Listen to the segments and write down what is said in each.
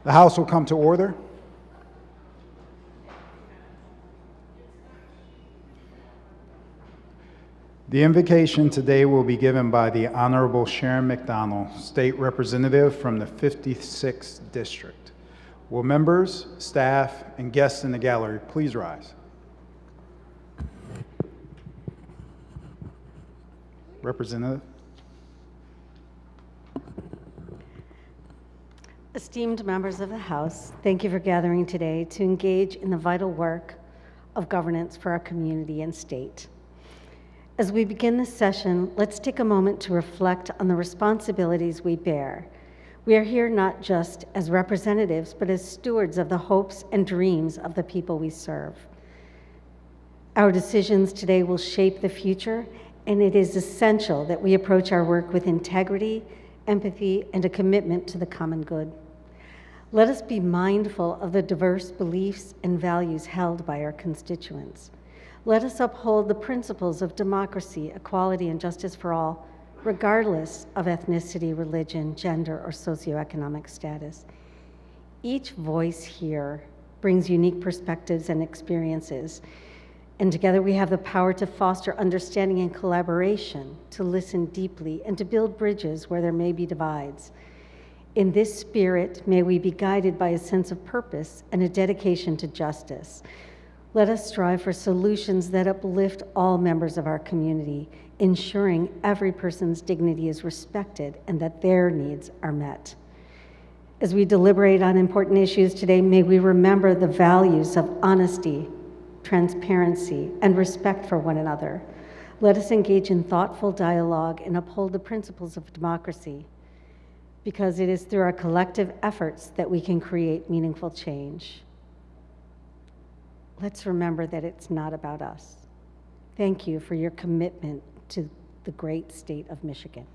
The House will come to order. The invocation today will be given by the Honorable Sharon McDonald, State Representative from the 56th District. Will members, staff, and guests in the gallery please rise? Representative. Esteemed members of the House, thank you for gathering today to engage in the vital work of governance for our community and state. As we begin this session, let's take a moment to reflect on the responsibilities we bear. We are here not just as representatives, but as stewards of the hopes and dreams of the people we serve. Our decisions today will shape the future, and it is essential that we approach our work with integrity, empathy, and a commitment to the common good. Let us be mindful of the diverse beliefs and values held by our constituents. Let us uphold the principles of democracy, equality, and justice for all, regardless of ethnicity, religion, gender, or socioeconomic status. Each voice here brings unique perspectives and experiences, and together we have the power to foster understanding and collaboration, to listen deeply, and to build bridges where there may be divides. In this spirit, may we be guided by a sense of purpose and a dedication to justice. Let us strive for solutions that uplift all members of our community, ensuring every person's dignity is respected and that their needs are met. As we deliberate on important issues today, may we remember the values of honesty, transparency, and respect for one another. Let us engage in thoughtful dialogue and uphold the principles of democracy, because it is through our collective efforts that we can create meaningful change. Let's remember that it's not about us. Thank you for your commitment to the great state of Michigan.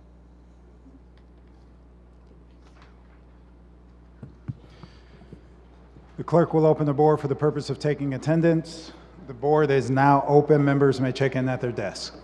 The clerk will open the board for the purpose of taking attendance. The board is now open. Members may check in at their desks.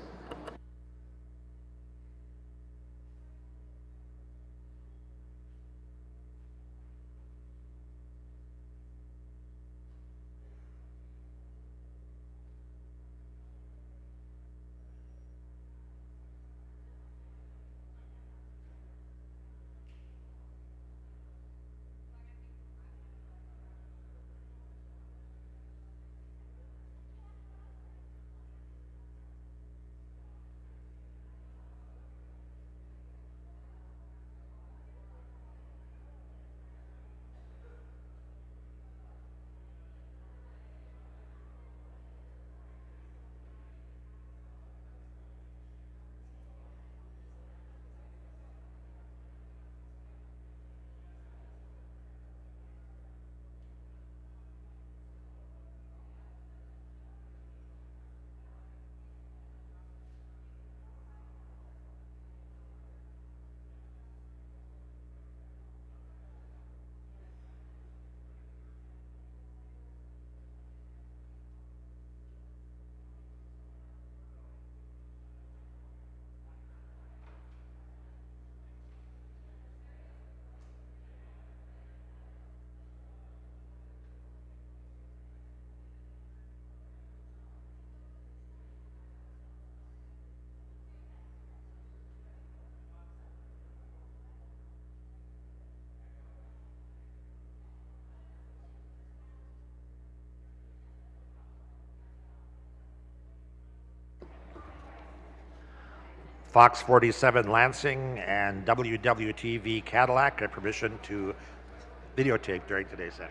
Fox 47 Lansing and WWTV Cadillac have permission to videotape during today's session.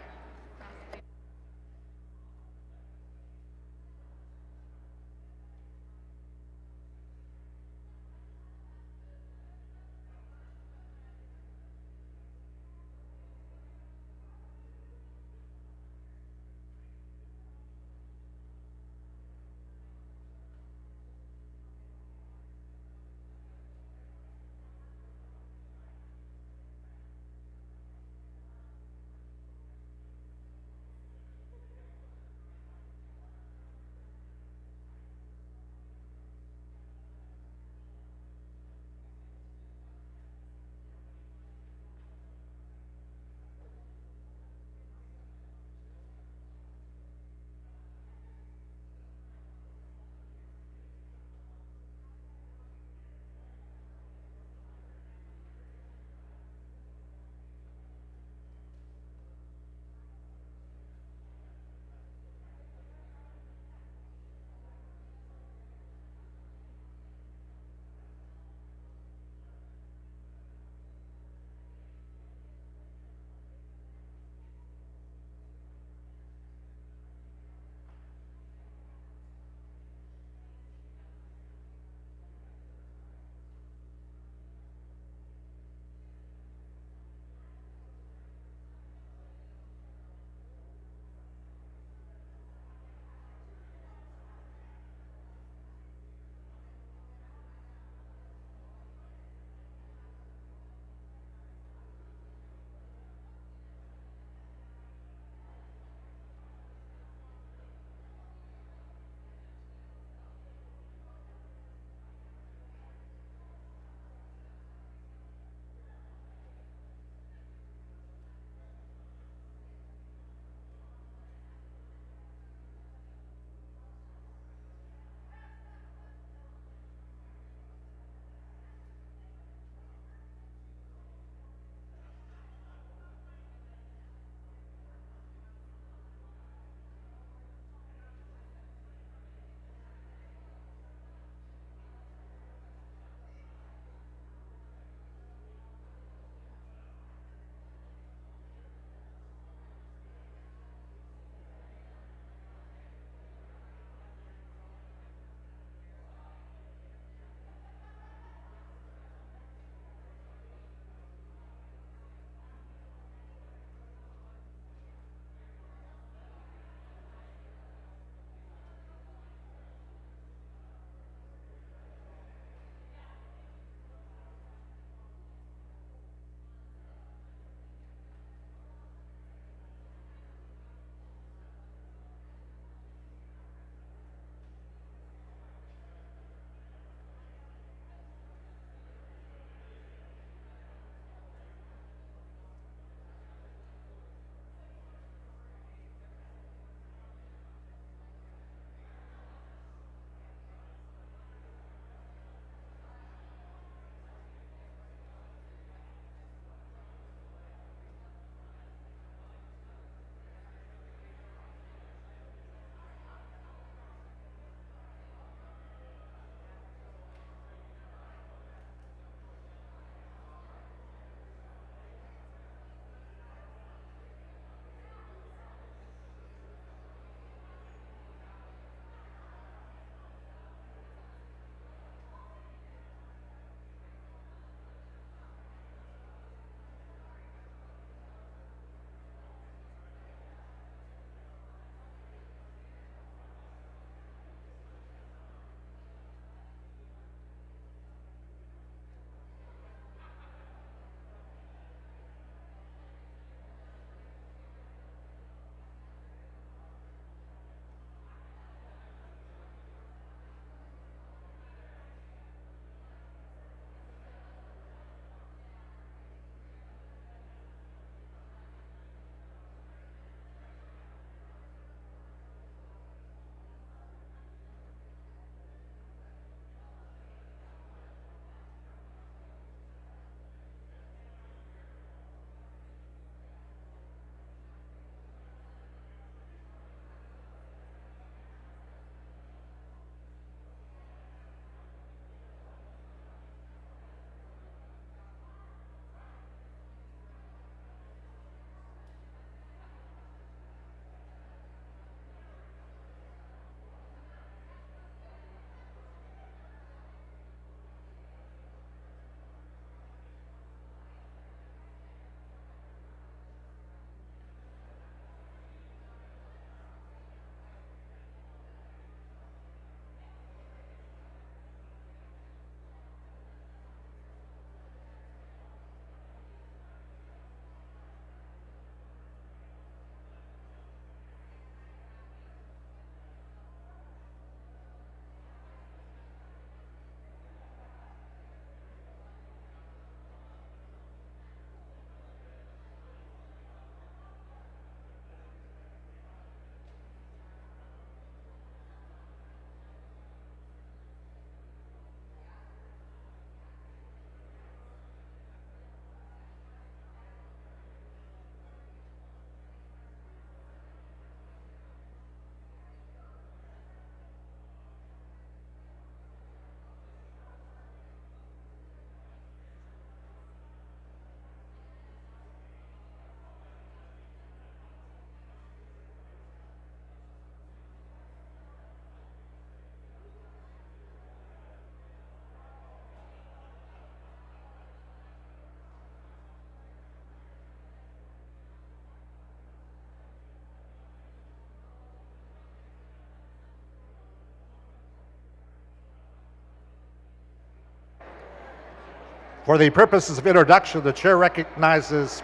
For the purposes of introduction, the chair recognizes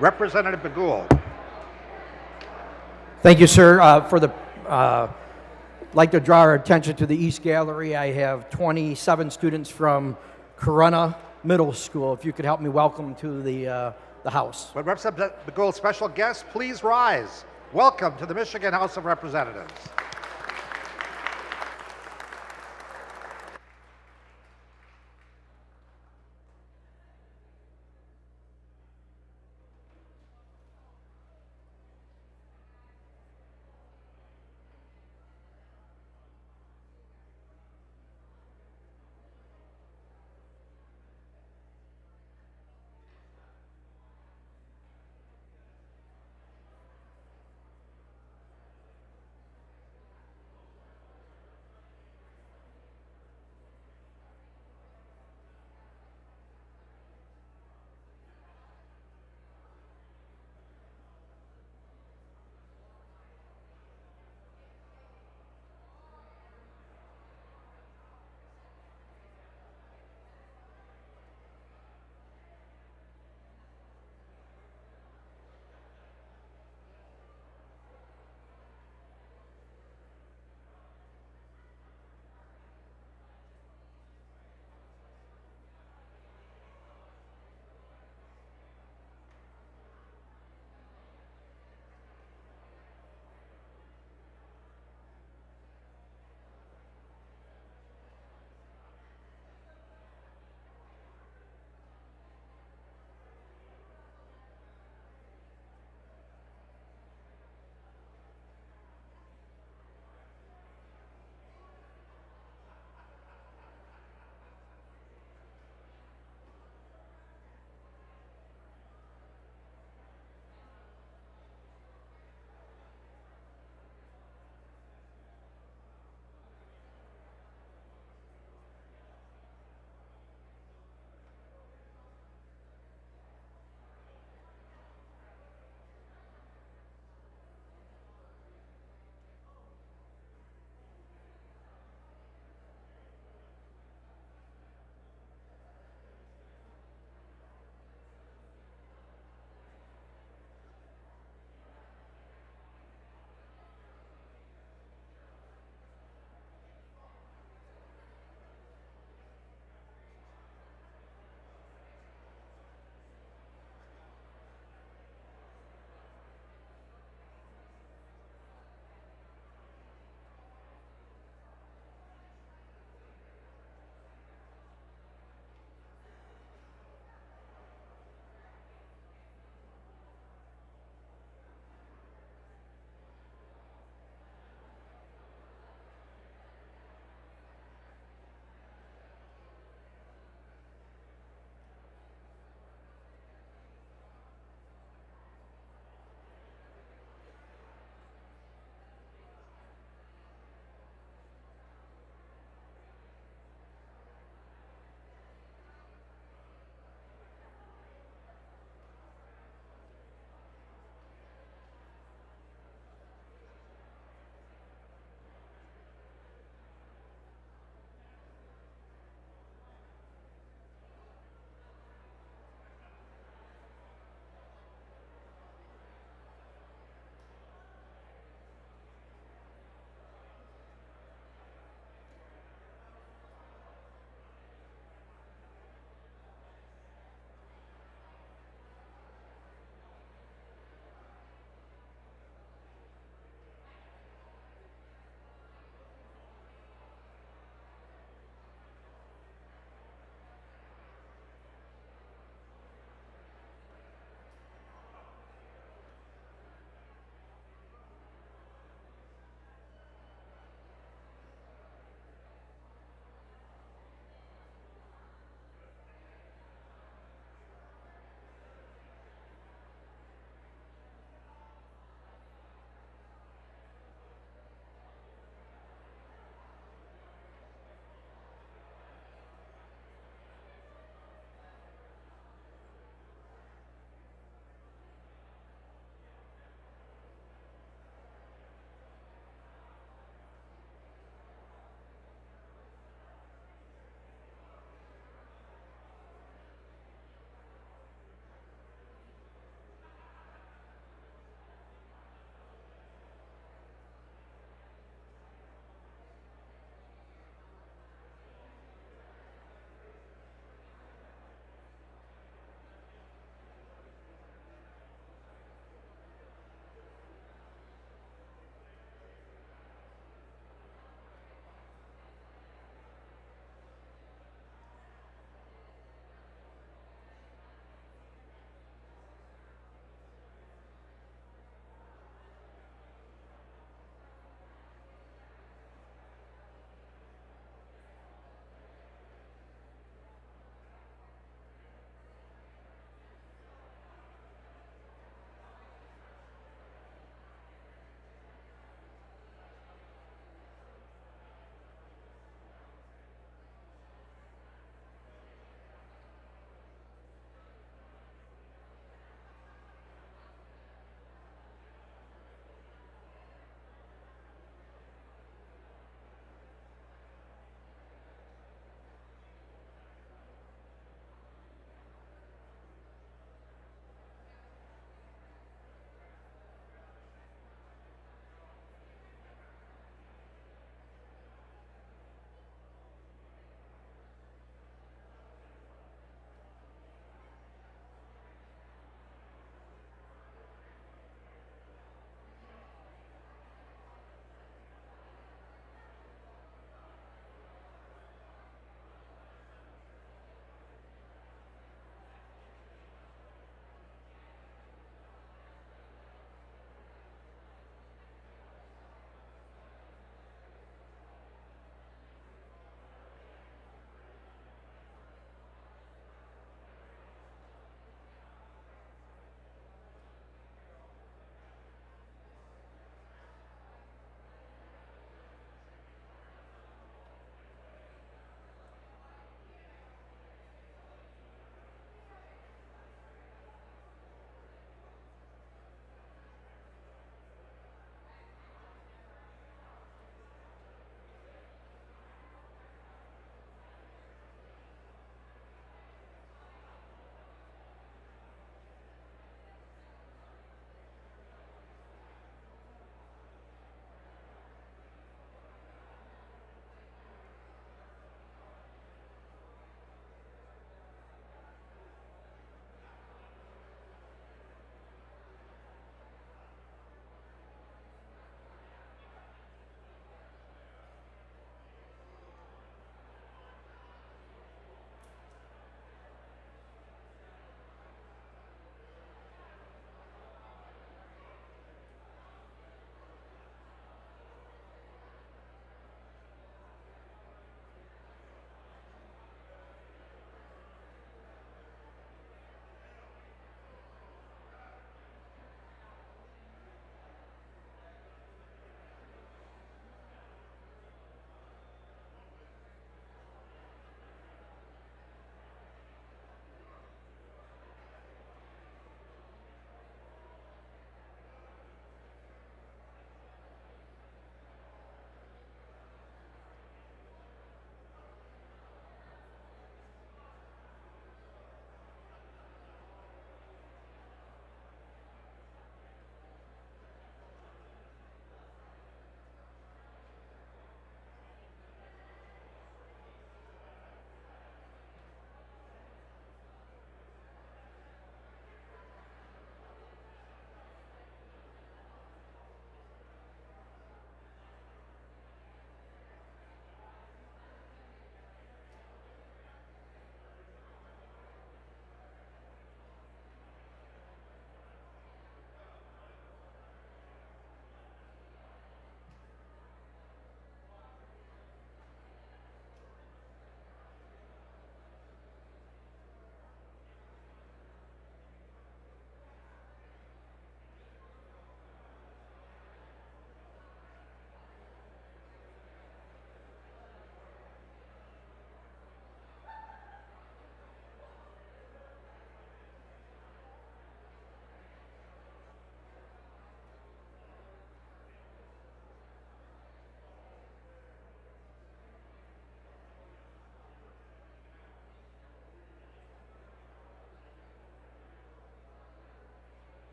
Representative Bagul. Thank you, sir. Like to draw our attention to the East Gallery. I have 27 students from Corunna Middle School. If you could help me welcome to the House. Would Representative Bagul's special guests please rise? Welcome to the Michigan House of Representatives.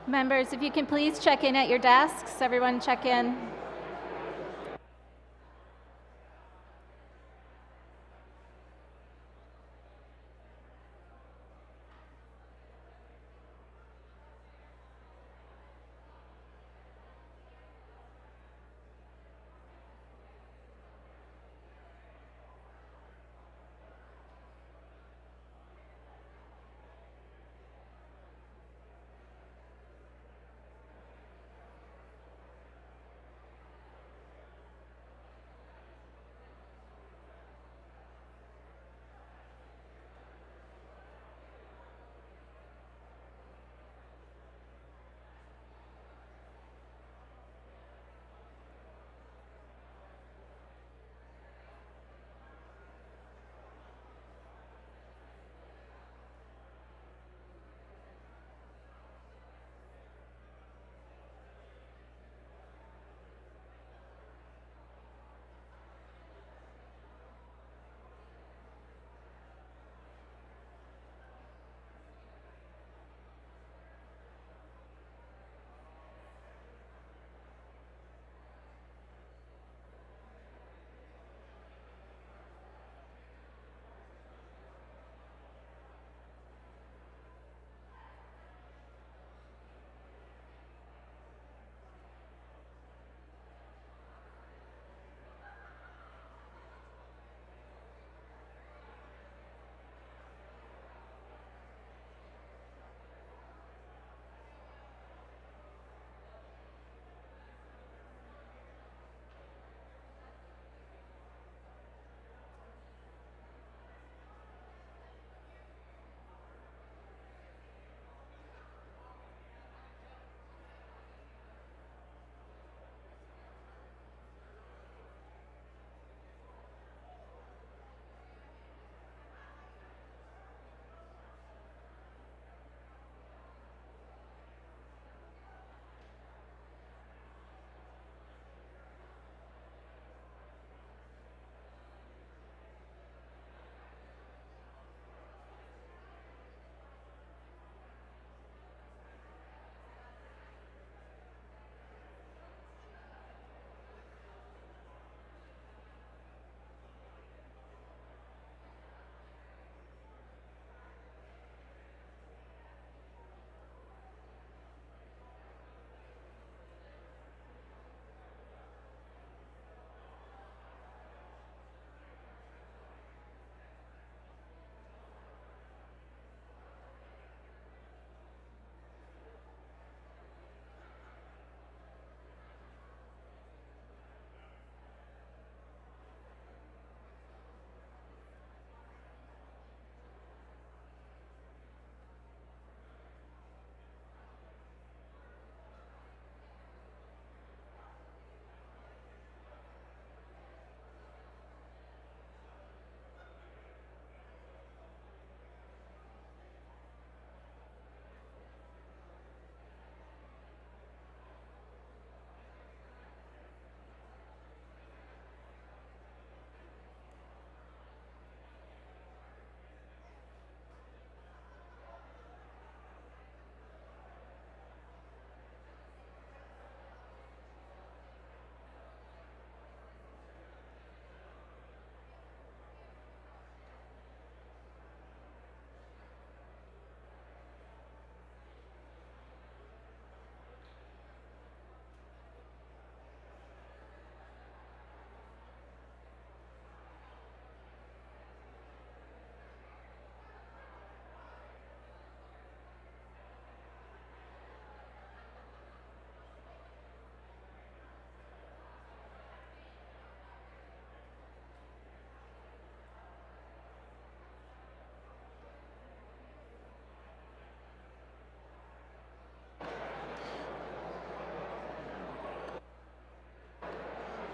Members, if you can please check in at your desks. Everyone check in.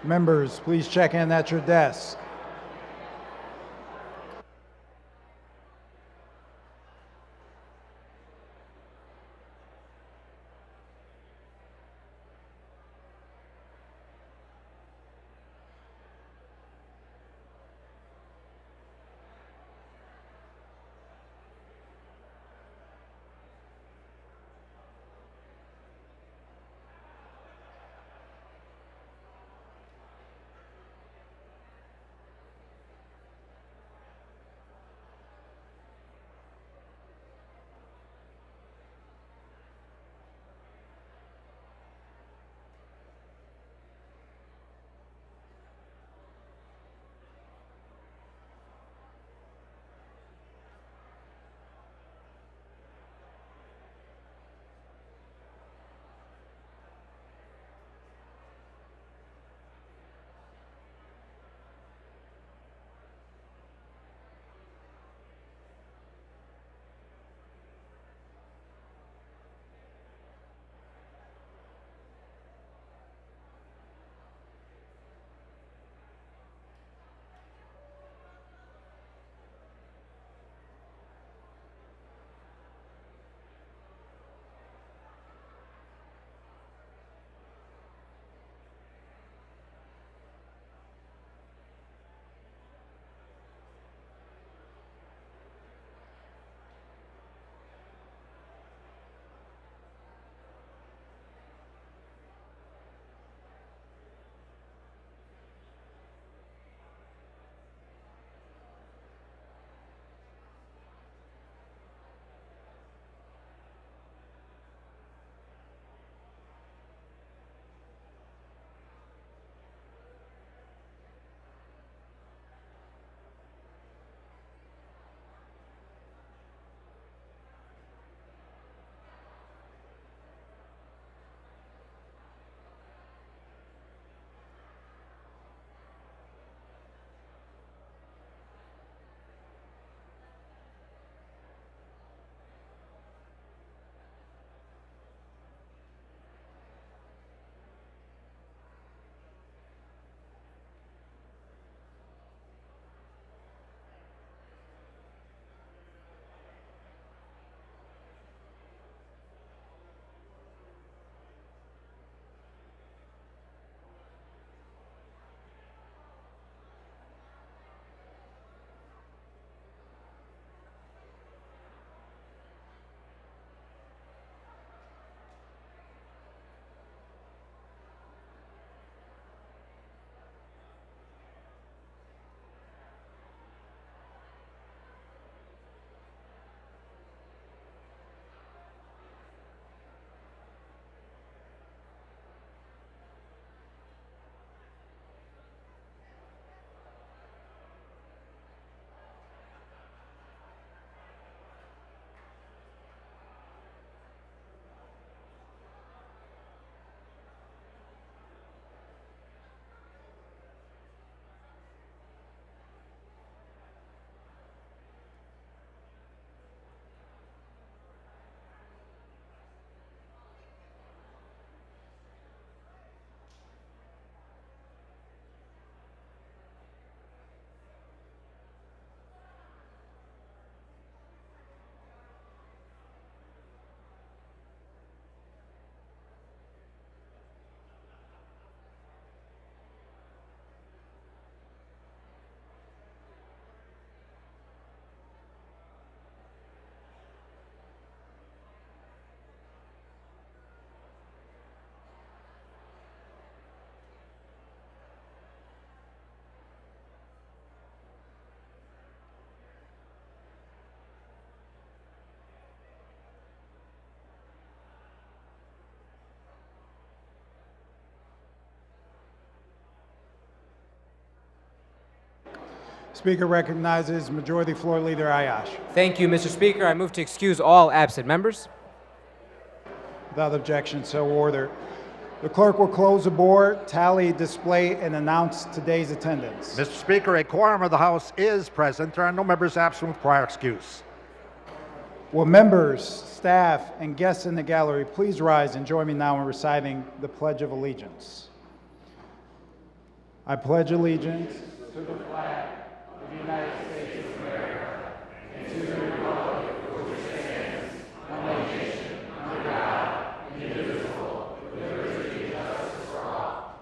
Members, please check in at your desk. Speaker recognizes Majority Floor Leader Ayash. Thank you, Mr. Speaker. I move to excuse all absent members. Without objection, so ordered. The clerk will close the board, tally, display, and announce today's attendance. Mr. Speaker, a quorum of the House is present. There are no members absent with prior excuse. Will members, staff, and guests in the gallery please rise and join me now in reciting the Pledge of Allegiance. I pledge allegiance to the flag of the United States of America and to the republic for which it stands, one nation, under God, indivisible, with liberty and justice for all.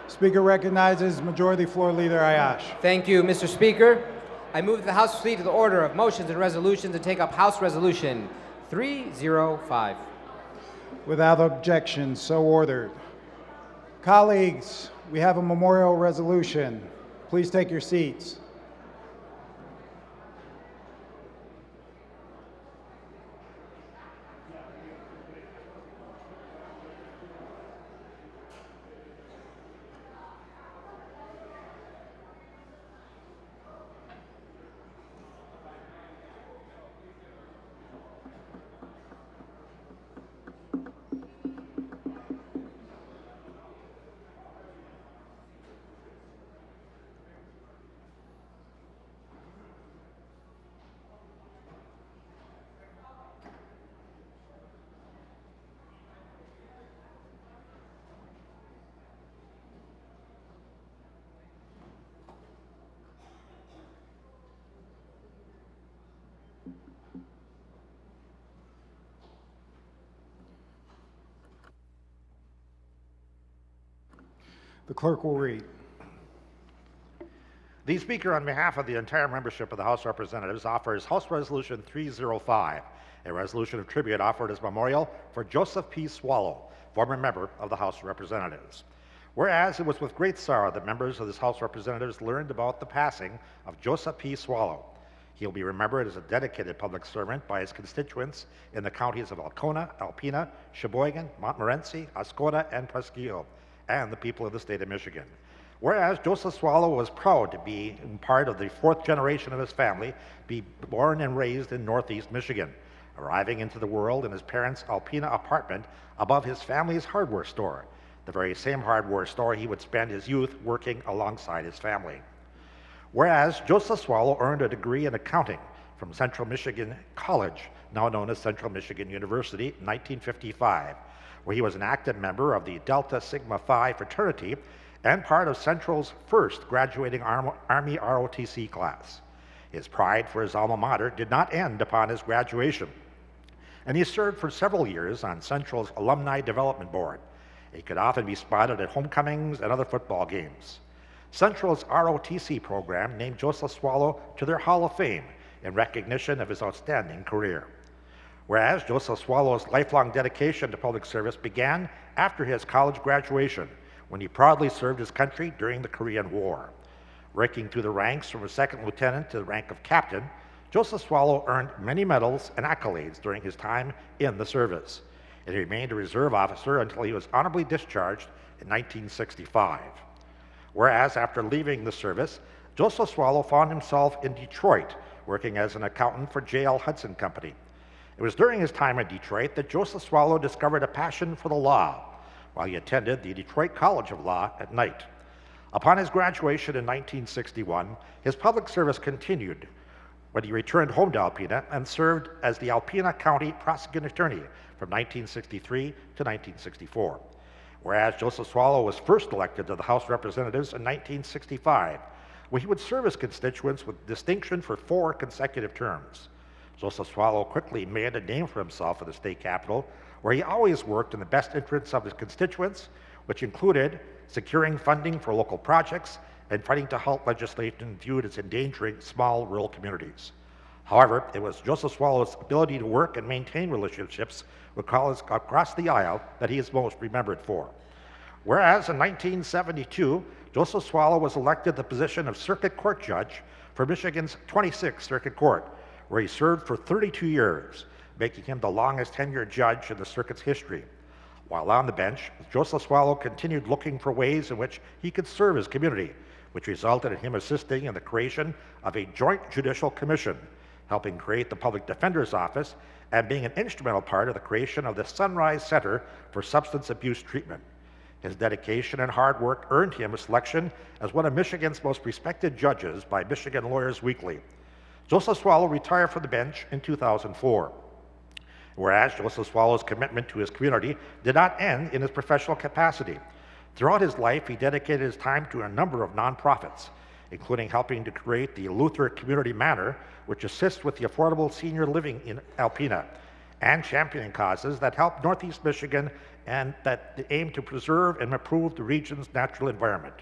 Speaker recognizes Majority Floor Leader Ayash. Thank you, Mr. Speaker. I move that the House proceed to the order of motions and resolutions and take up House Resolution 305. Without objection, so ordered. Colleagues, we have a memorial resolution. Please take your seats. The clerk will read. The Speaker, on behalf of the entire membership of the House of Representatives, offers House Resolution 305, a resolution of tribute offered as memorial for Joseph P. Swallow, former member of the House of Representatives. Whereas it was with great sorrow that members of this House of Representatives learned about the passing of Joseph P. Swallow. He will be remembered as a dedicated public servant by his constituents in the counties of Alcona, Alpena, Sheboygan, Montmorency, Oscoda, and Presqu'Île, and the people of the state of Michigan. Whereas Joseph Swallow was proud to be part of the fourth generation of his family, be born and raised in Northeast Michigan, arriving into the world in his parents' Alpena apartment above his family's hardware store, the very same hardware store he would spend his youth working alongside his family. Whereas Joseph Swallow earned a degree in accounting from Central Michigan College, now known as Central Michigan University, in 1955, where he was an active member of the Delta Sigma Phi fraternity and part of Central's first graduating Army ROTC class. His pride for his alma mater did not end upon his graduation, and he served for several years on Central's Alumni Development Board. He could often be spotted at homecomings and other football games. Central's ROTC program named Joseph Swallow to their Hall of Fame in recognition of his outstanding career. Whereas Joseph Swallow's lifelong dedication to public service began after his college graduation, when he proudly served his country during the Korean War. Working through the ranks from a second lieutenant to the rank of captain, Joseph Swallow earned many medals and accolades during his time in the service, and he remained a reserve officer until he was honorably discharged in 1965. Whereas after leaving the service, Joseph Swallow found himself in Detroit, working as an accountant for J.L. Hudson Company. It was during his time in Detroit that Joseph Swallow discovered a passion for the law while he attended the Detroit College of Law at night. Upon his graduation in 1961, his public service continued when he returned home to Alpena and served as the Alpena County Prosecuting Attorney from 1963 to 1964. Whereas Joseph Swallow was first elected to the House of Representatives in 1965, where he would serve his constituents with distinction for 4 consecutive terms. Joseph Swallow quickly made a name for himself in the state capitol, where he always worked in the best interests of his constituents, which included securing funding for local projects and fighting to halt legislation viewed as endangering small rural communities. However, it was Joseph Swallow's ability to work and maintain relationships with colleagues across the aisle that he is most remembered for. Whereas in 1972, Joseph Swallow was elected the position of Circuit Court Judge for Michigan's 26th Circuit Court, where he served for 32 years, making him the longest tenured judge in the circuit's history. While on the bench, Joseph Swallow continued looking for ways in which he could serve his community, which resulted in him assisting in the creation of a joint judicial commission, helping create the Public Defender's Office, and being an instrumental part of the creation of the Sunrise Center for Substance Abuse Treatment. His dedication and hard work earned him a selection as one of Michigan's most respected judges by Michigan Lawyers Weekly. Joseph Swallow retired from the bench in 2004. Whereas Joseph Swallow's commitment to his community did not end in his professional capacity. Throughout his life, he dedicated his time to a number of nonprofits, including helping to create the Luther Community Manor, which assists with the affordable senior living in Alpena, and championing causes that help Northeast Michigan and that aim to preserve and improve the region's natural environment.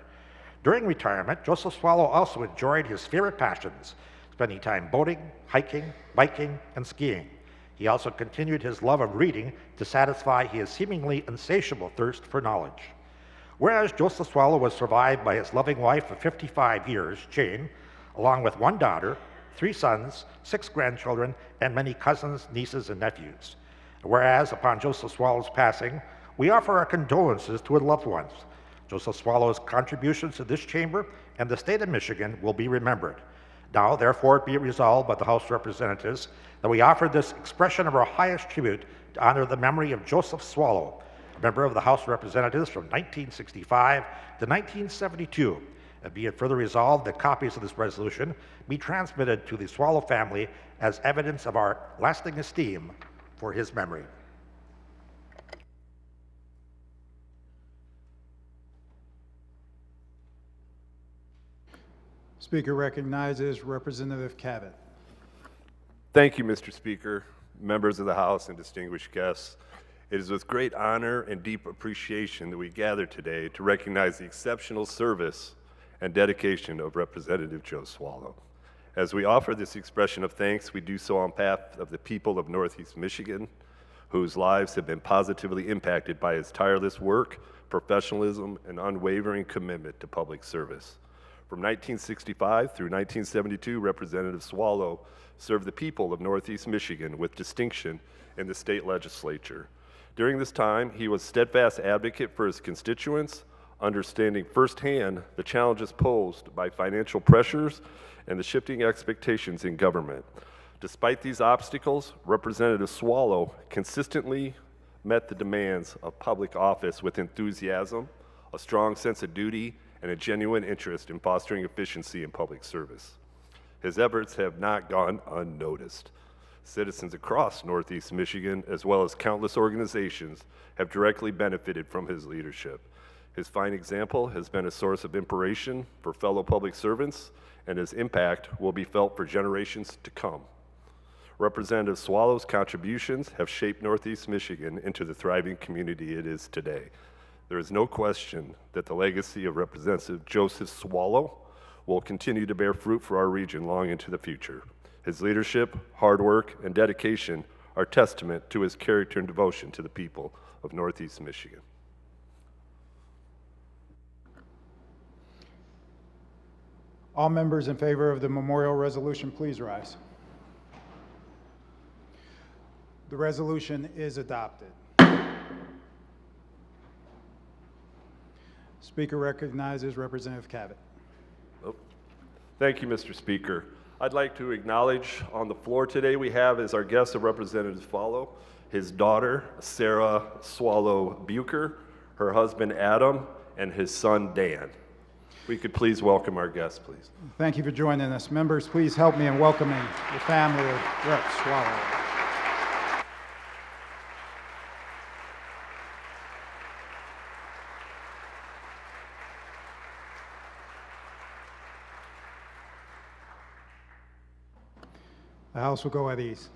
During retirement, Joseph Swallow also enjoyed his favorite passions, spending time boating, hiking, biking, and skiing. He also continued his love of reading to satisfy his seemingly insatiable thirst for knowledge. Whereas Joseph Swallow was survived by his loving wife of 55 years, Jane, along with one daughter, 3 sons, 6 grandchildren, and many cousins, nieces, and nephews. Whereas upon Joseph Swallow's passing, we offer our condolences to his loved ones. Joseph Swallow's contributions to this chamber and the state of Michigan will be remembered. Now, therefore, be it resolved by the House of Representatives that we offer this expression of our highest tribute to honor the memory of Joseph Swallow, a member of the House of Representatives from 1965 to 1972. And be it further resolved that copies of this resolution be transmitted to the Swallow family as evidence of our lasting esteem for his memory. Speaker recognizes Representative Cavett. Thank you, Mr. Speaker, members of the House, and distinguished guests. It is with great honor and deep appreciation that we gather today to recognize the exceptional service and dedication of Representative Joe Swallow. As we offer this expression of thanks, we do so on behalf of the people of Northeast Michigan, whose lives have been positively impacted by his tireless work, professionalism, and unwavering commitment to public service. From 1965 through 1972, Representative Swallow served the people of Northeast Michigan with distinction in the state legislature. During this time, he was a steadfast advocate for his constituents, understanding firsthand the challenges posed by financial pressures and the shifting expectations in government. Despite these obstacles, Representative Swallow consistently met the demands of public office with enthusiasm, a strong sense of duty, and a genuine interest in fostering efficiency in public service. His efforts have not gone unnoticed. Citizens across Northeast Michigan, as well as countless organizations, have directly benefited from his leadership. His fine example has been a source of inspiration for fellow public servants, and his impact will be felt for generations to come. Representative Swallow's contributions have shaped Northeast Michigan into the thriving community it is today. There is no question that the legacy of Representative Joseph Swallow will continue to bear fruit for our region long into the future. His leadership, hard work, and dedication are testament to his character and devotion to the people of Northeast Michigan. All members in favor of the memorial resolution, please rise. The resolution is adopted. Speaker recognizes Representative Cavett. Thank you, Mr. Speaker. I'd like to acknowledge on the floor today we have as our guest of Representative Swallow, his daughter, Sarah Swallow Bucher, her husband, Adam, and his son, Dan. We could please welcome our guests, please. Thank you for joining us. Members, please help me in welcoming the family of Rep. Swallow. The House will go at ease.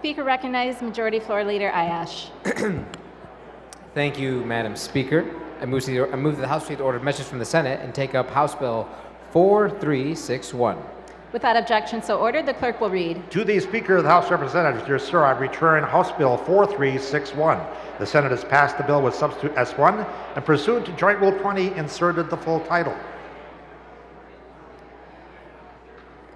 Speaker recognizes Majority Floor Leader Ayash. Thank you, Madam Speaker. I move that the House proceed to order measures from the Senate and take up House Bill 4361. Without objection, so ordered, the clerk will read. To the Speaker of the House of Representatives, dear sir, I return House Bill 4361. The Senate has passed the bill with substitute S1 and pursuant to Joint Rule 20 inserted the full title.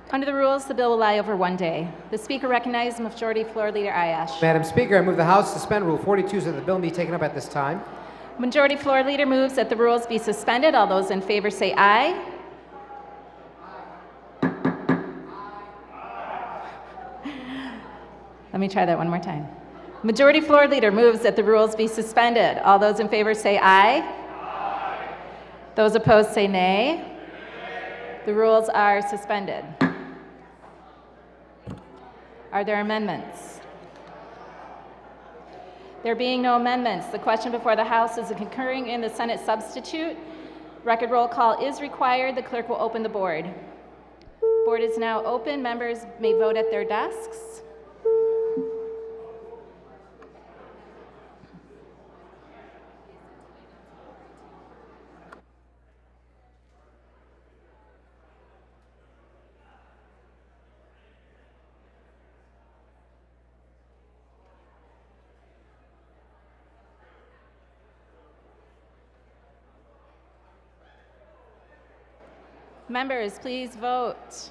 Under the rules, the bill will lie over 1 day. The Speaker recognizes Majority Floor Leader Ayash. Madam Speaker, I move the House suspend Rule 42 so that the bill be taken up at this time. Majority Floor Leader moves that the rules be suspended. All those in favor say aye. Let me try that one more time. Majority Floor Leader moves that the rules be suspended. All those in favor say aye. Aye. Those opposed say nay. The rules are suspended. Are there amendments? There being no amendments, the question before the House is concurring in the Senate substitute. Record roll call is required. The clerk will open the board. Board is now open. Members may vote at their desks. Members, please vote.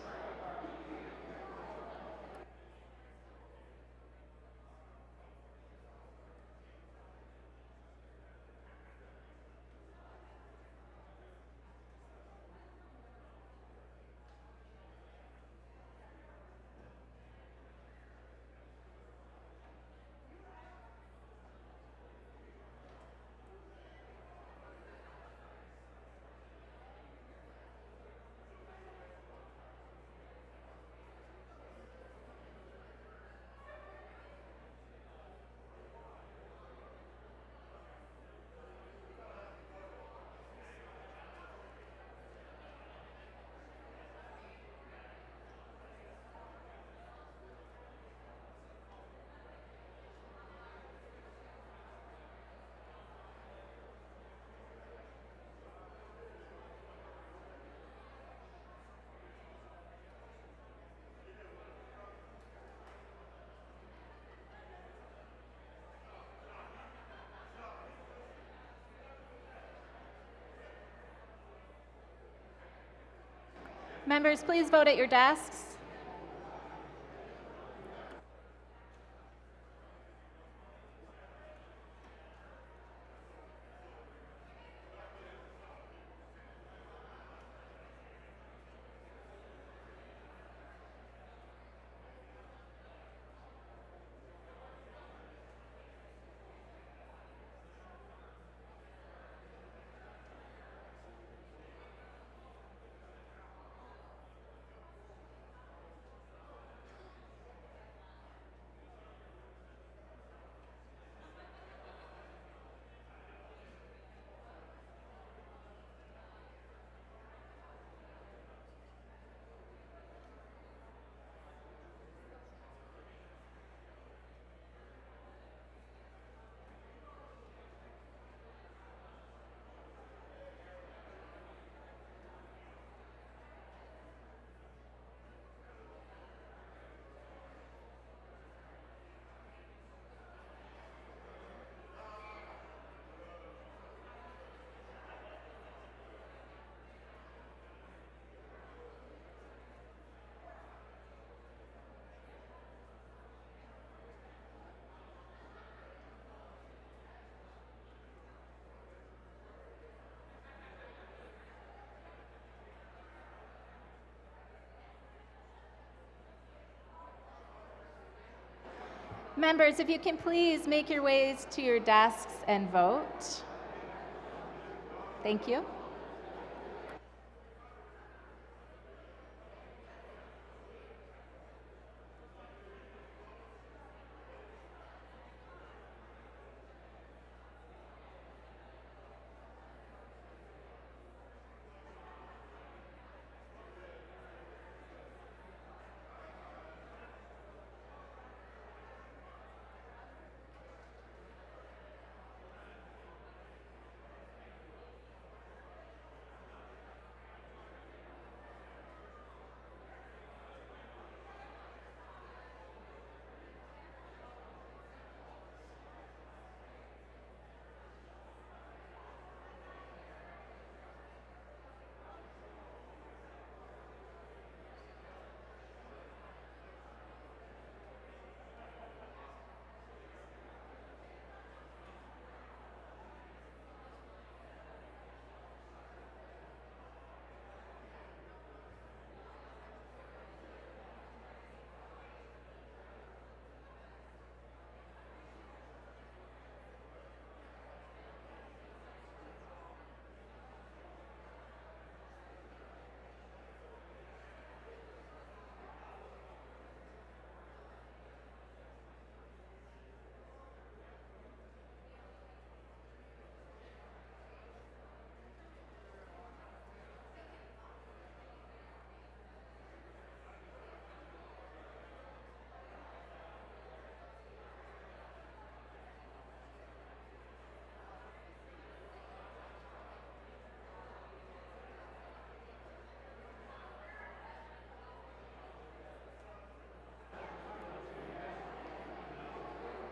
Members, please vote at your desks. Members, if you can please make your ways to your desks and vote. Thank you.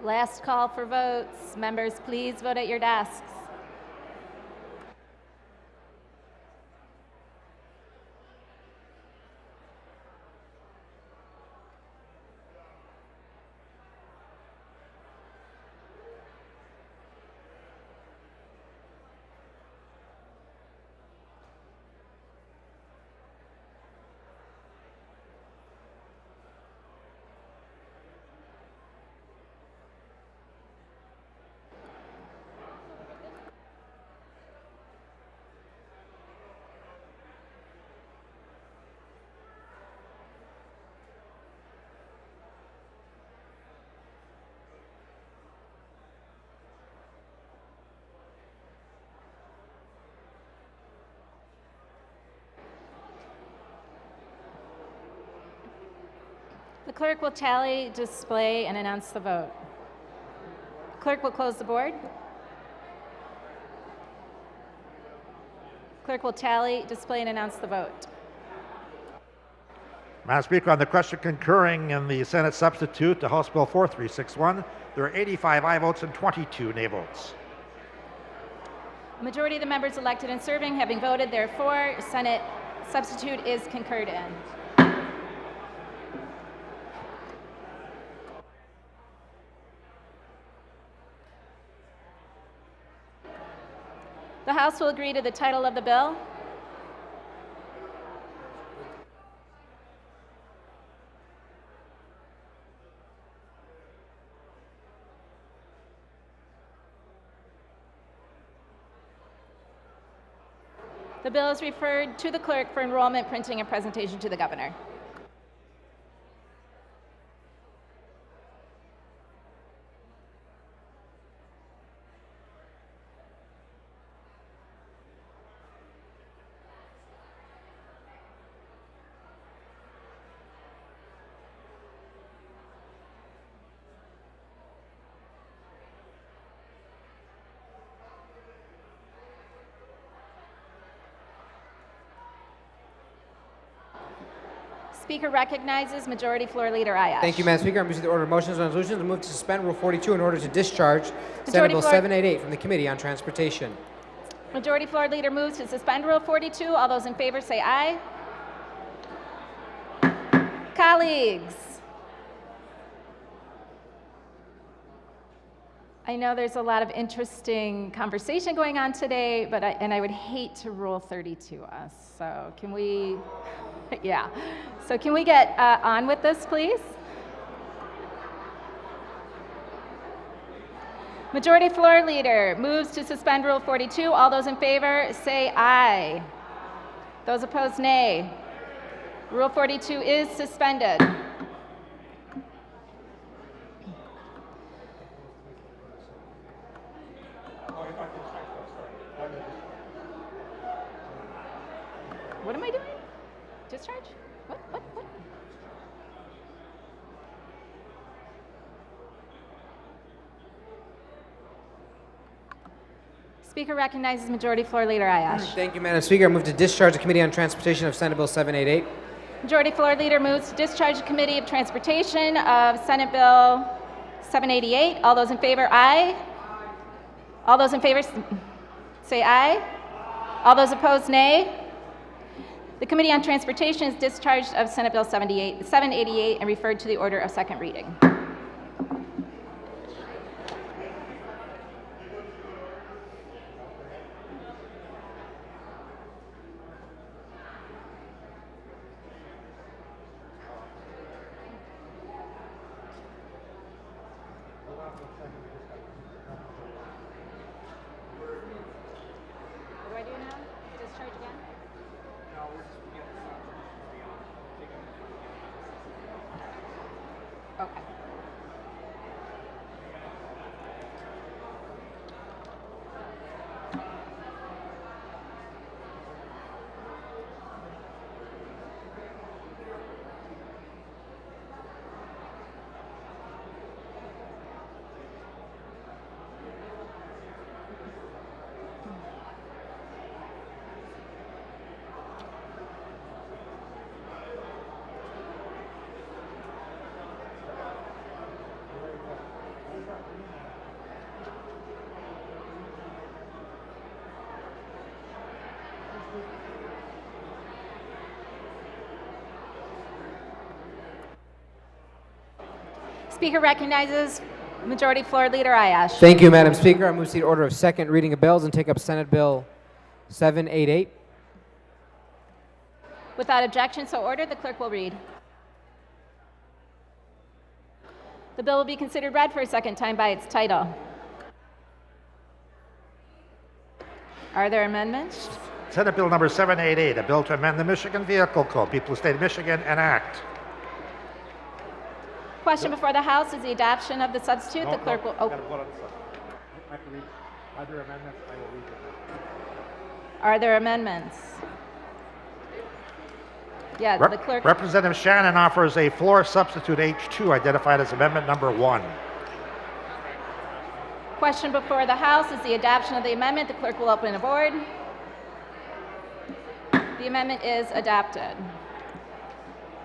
Last call for votes. Members, please vote at your desks. The clerk will tally, display, and announce the vote. Clerk will close the board. Clerk will tally, display, and announce the vote. Madam Speaker, on the question concurring in the Senate substitute to House Bill 4361, there are 85 aye votes and 22 nay votes. A majority of the members elected and serving having voted, therefore, Senate substitute is concurred in. The House will agree to the title of the bill. The bill is referred to the clerk for enrollment, printing, and presentation to the governor. Speaker recognizes Majority Floor Leader Ayash. Thank you, Madam Speaker. I'm using the order of motions and resolutions to move to suspend Rule 42 in order to discharge Senate Majority Bill Floor- 788 from the Committee on Transportation. Majority Floor Leader moves to suspend Rule 42. All those in favor say aye. Colleagues, I know there's a lot of interesting conversation going on today, but I would hate to Rule 32 us. So can we, yeah. So can we get on with this, please? Majority Floor Leader moves to suspend Rule 42. All those in favor say aye. Those opposed, nay. Rule 42 is suspended. What am I doing? Discharge? What? Speaker recognizes Majority Floor Leader Ayash. Thank you, Madam Speaker. I move to discharge the Committee on Transportation of Senate Bill 788. Majority Floor Leader moves to discharge the Committee of Transportation of Senate Bill 788. All those in favor, aye. All those in favor say aye. All those opposed, nay. The Committee on Transportation is discharged of Senate Bill 788 and referred to the order of second reading. What do I do now? Discharge again? Okay. Speaker recognizes Majority Floor Leader Ayash. Thank you, Madam Speaker. I move to the order of second reading of bills and take up Senate Bill 788. Without objection, so ordered. The clerk will read. The bill will be considered read for a second time by its title. Are there amendments? Senate Bill number 788, a bill to amend the Michigan Vehicle Code. People of the State of Michigan enact. Question before the House is the adoption of the substitute. The clerk will. Are there amendments? I will read them. Are there amendments? Yeah, the clerk. Representative Shannon offers a floor substitute H2 identified as amendment number 1. Question before the House is the adoption of the amendment. The clerk will open a board. The amendment is adopted.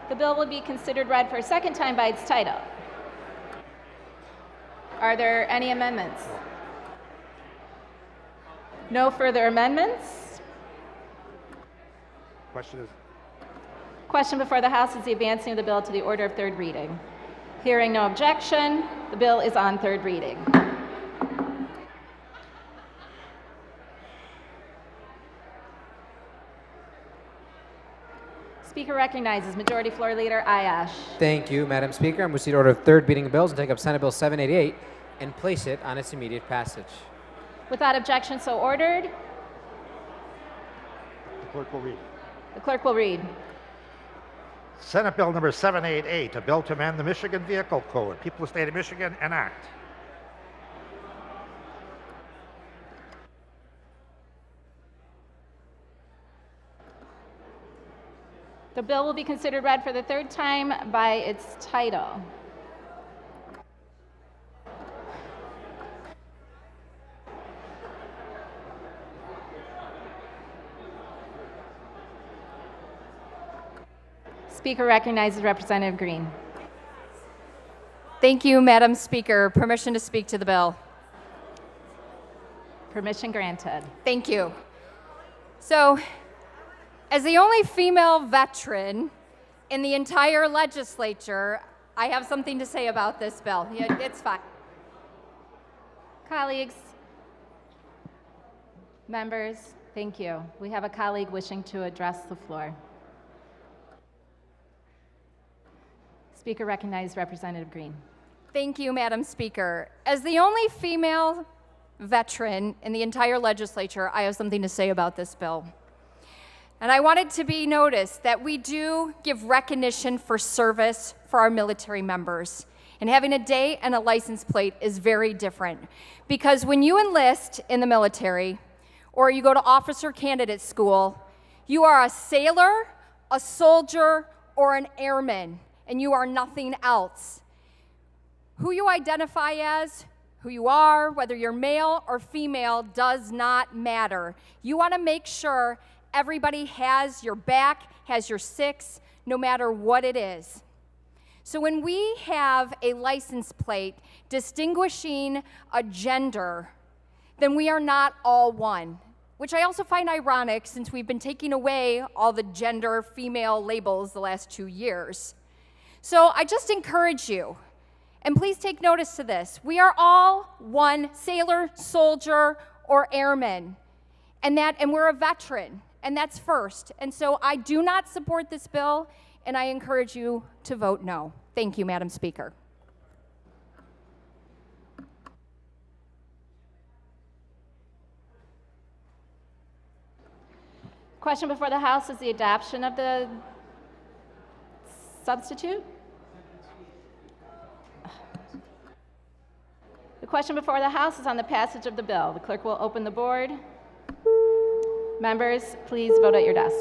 The bill will be considered read for a second time by its title. Are there any amendments? No further amendments. Question before the House is the advancing of the bill to the order of third reading. Hearing no objection, the bill is on third reading. Speaker recognizes Majority Floor Leader Ayash. Thank you, Madam Speaker. I move to the order of third reading of bills and take up Senate Bill 788 and place it on its immediate passage. Without objection, so ordered. The clerk will read. The clerk will read. Senate Bill number 788, a bill to amend the Michigan Vehicle Code. People of the State of Michigan enact. The bill will be considered read for the third time by its title. Speaker recognizes Representative Green. Thank you, Madam Speaker. Permission to speak to the bill. Permission granted. Thank you. So, as the only female veteran in the entire legislature, I have something to say about this bill. Yeah, it's fine. Colleagues, members, thank you. We have a colleague wishing to address the floor. Speaker recognizes Representative Green. Thank you, Madam Speaker. As the only female veteran in the entire legislature, I have something to say about this bill. And I want it to be noticed that we do give recognition for service for our military members. And having a day and a license plate is very different. Because when you enlist in the military, or you go to officer candidate school, you are a sailor, a soldier, or an airman, and you are nothing else. Who you identify as, who you are, whether you're male or female, does not matter. You want to make sure everybody has your back, has your six, no matter what it is. So when we have a license plate distinguishing a gender, then we are not all one, which I also find ironic since we've been taking away all the gender female labels the last 2 years. So I just encourage you, and please take notice to this, we are all one sailor, soldier, or airman, and we're a veteran, and that's first. And so I do not support this bill, and I encourage you to vote no. Thank you, Madam Speaker. Question before the House is the adoption of the substitute. The question before the House is on the passage of the bill. The clerk will open the board. Members, please vote at your desks.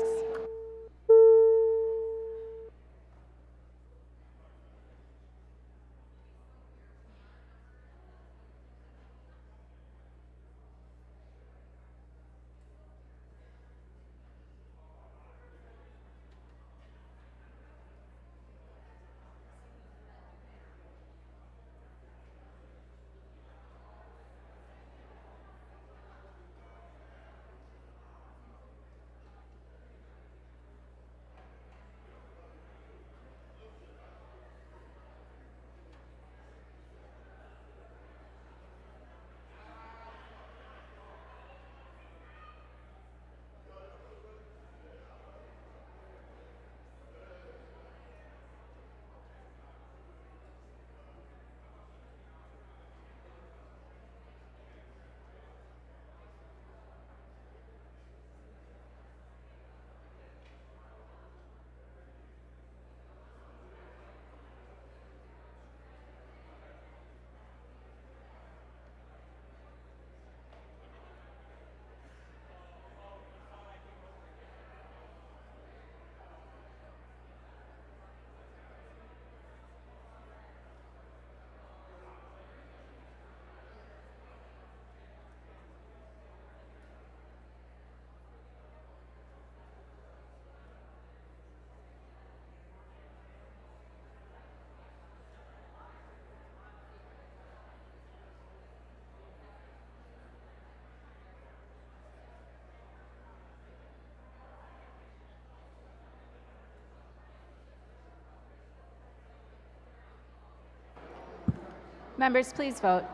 Members, please vote.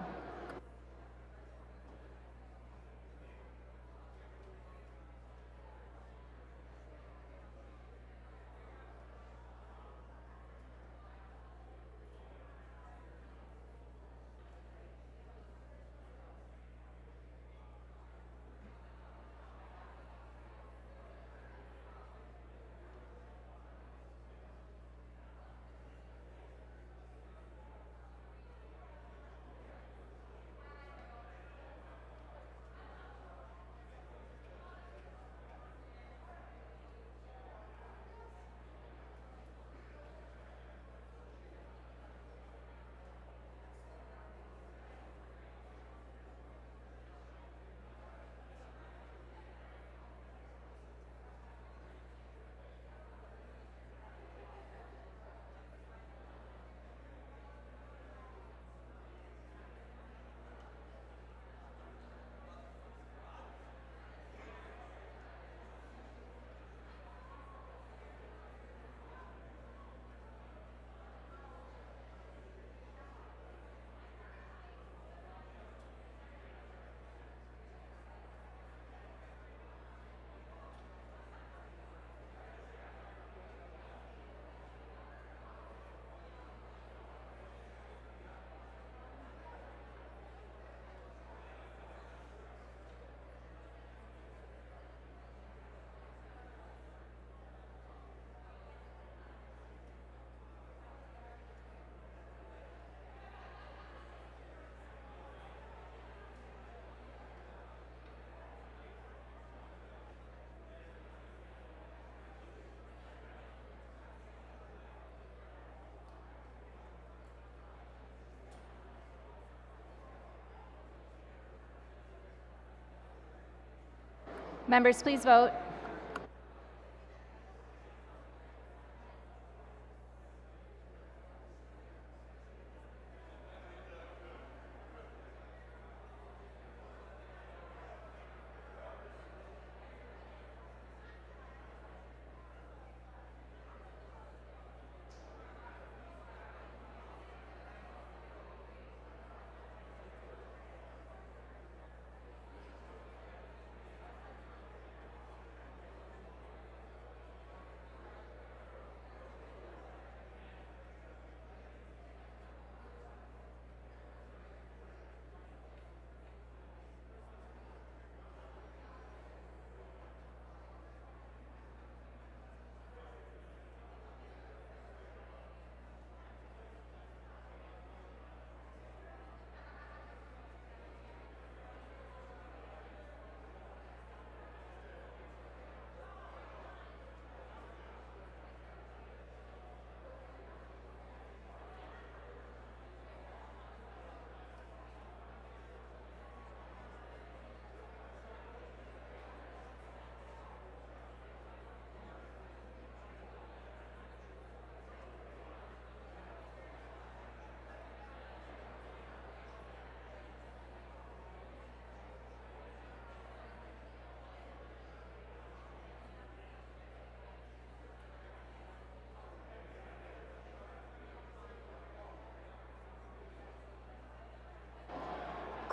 Members, please vote.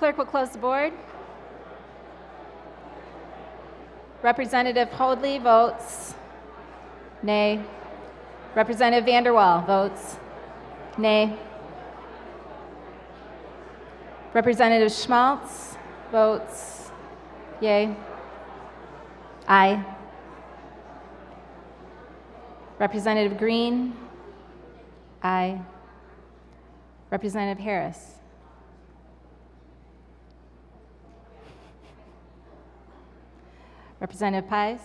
Clerk will close the board. Representative Hoadley votes nay. Representative Vanderwall votes nay. Representative Schmaltz votes yay. Aye. Representative Green, aye. Representative Harris. Representative Pies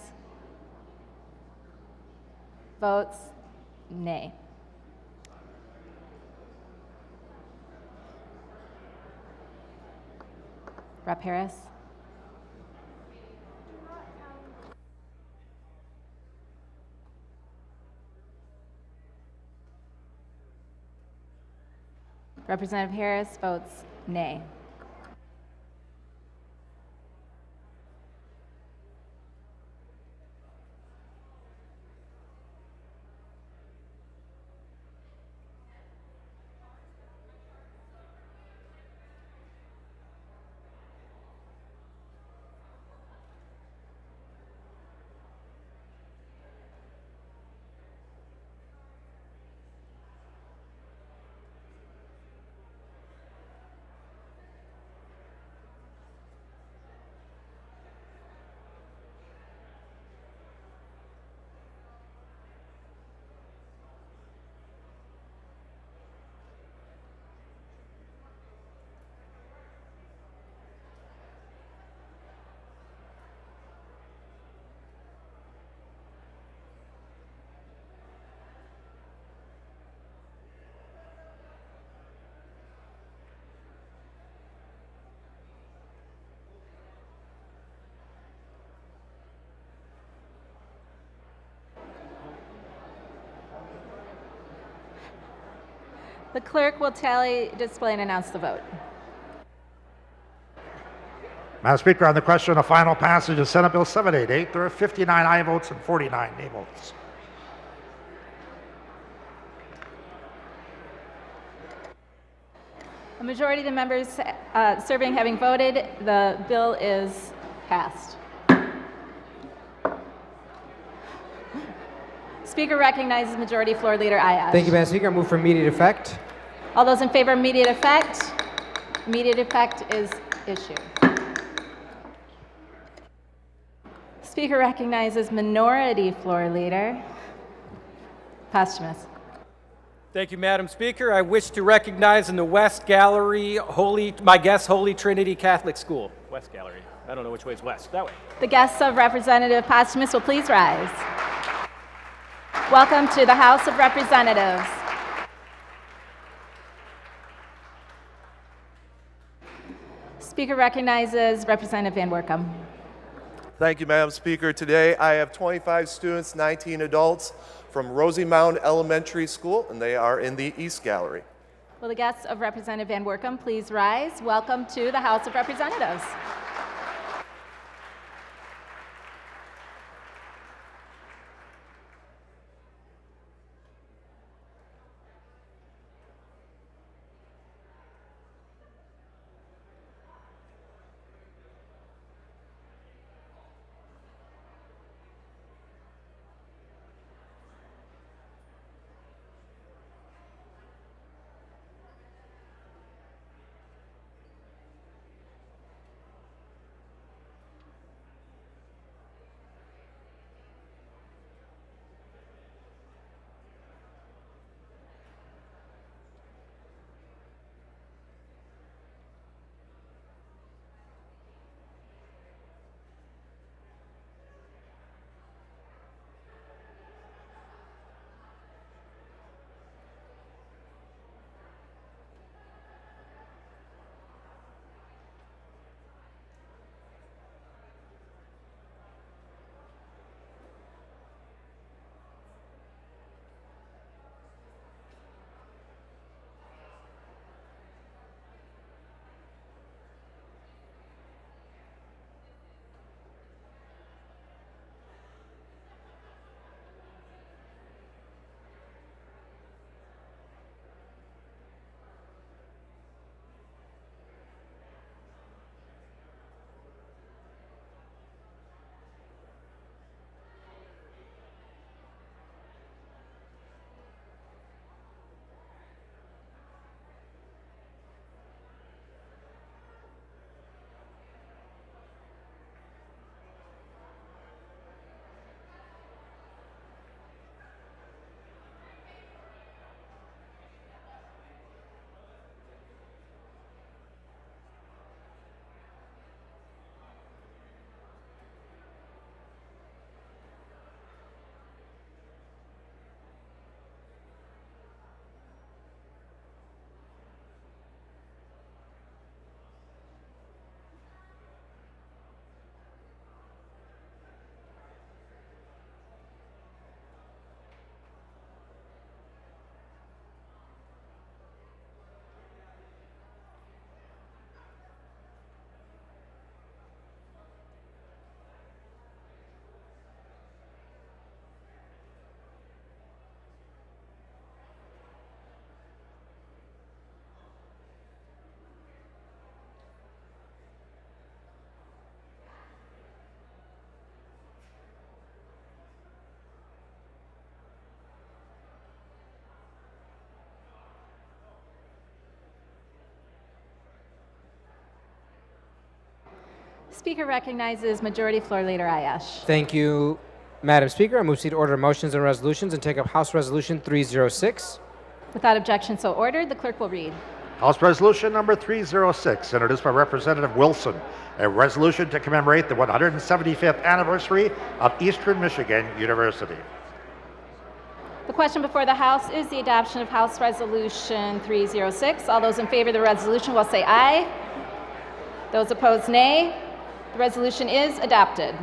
votes nay. Rep Harris. Representative Harris votes nay. The clerk will tally, display, and announce the vote. Madam Speaker, on the question of final passage of Senate Bill 788, there are 59 aye votes and 49 nay votes. A majority of the members serving having voted, the bill is passed. Speaker recognizes Majority Floor Leader Ayash. Thank you, Madam Speaker. I move for immediate effect. All those in favor of immediate effect? Immediate effect is issued. Speaker recognizes Minority Floor Leader Posthumous. Thank you, Madam Speaker. I wish to recognize in the West Gallery my guest, Holy Trinity Catholic School. West Gallery. I don't know which way is west. That way. The guests of Representative Posthumous will please rise. Welcome to the House of Representatives. Speaker recognizes Representative Van Workum. Thank you, Madam Speaker. Today I have 25 students, 19 adults from Rosie Mound Elementary School, and they are in the East Gallery. Will the guests of Representative Van Workum please rise? Welcome to the House of Representatives. Speaker recognizes Majority Floor Leader Ayash. Thank you, Madam Speaker. I move to order motions and resolutions and take up House Resolution 306. Without objection so ordered, the clerk will read. House Resolution number 306, introduced by Representative Wilson, a resolution to commemorate the 175th anniversary of Eastern Michigan University. The question before the House is the adoption of House Resolution 306. All those in favor of the resolution will say aye. Those opposed, nay. The resolution is adopted.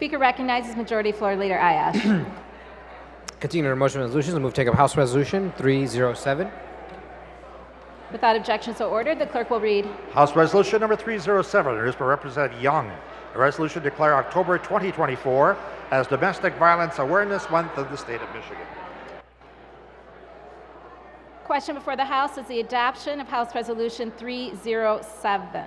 Speaker recognizes Majority Floor Leader Ayash. Continuing our motion resolutions, we'll move to take up House Resolution 307. Without objection so ordered, the clerk will read. House Resolution number 307, introduced by Representative Young. A resolution to declare October 2024 as Domestic Violence Awareness Month of the state of Michigan. Question before the House is the adoption of House Resolution 307.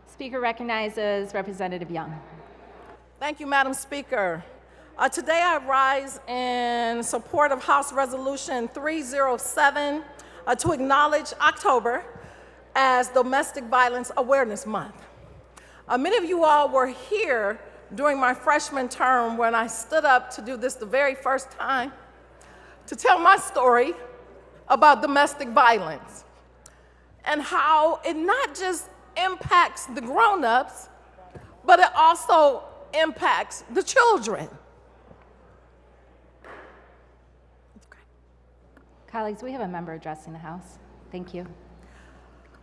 Speaker recognizes Representative Young. Thank you, Madam Speaker. Today I rise in support of House Resolution 307 to acknowledge October as Domestic Violence Awareness Month. Many of you all were here during my freshman term when I stood up to do this the very first time to tell my story about domestic violence and how it not just impacts the grown-ups, but it also impacts the children. Colleagues, we have a member addressing the House. Thank you.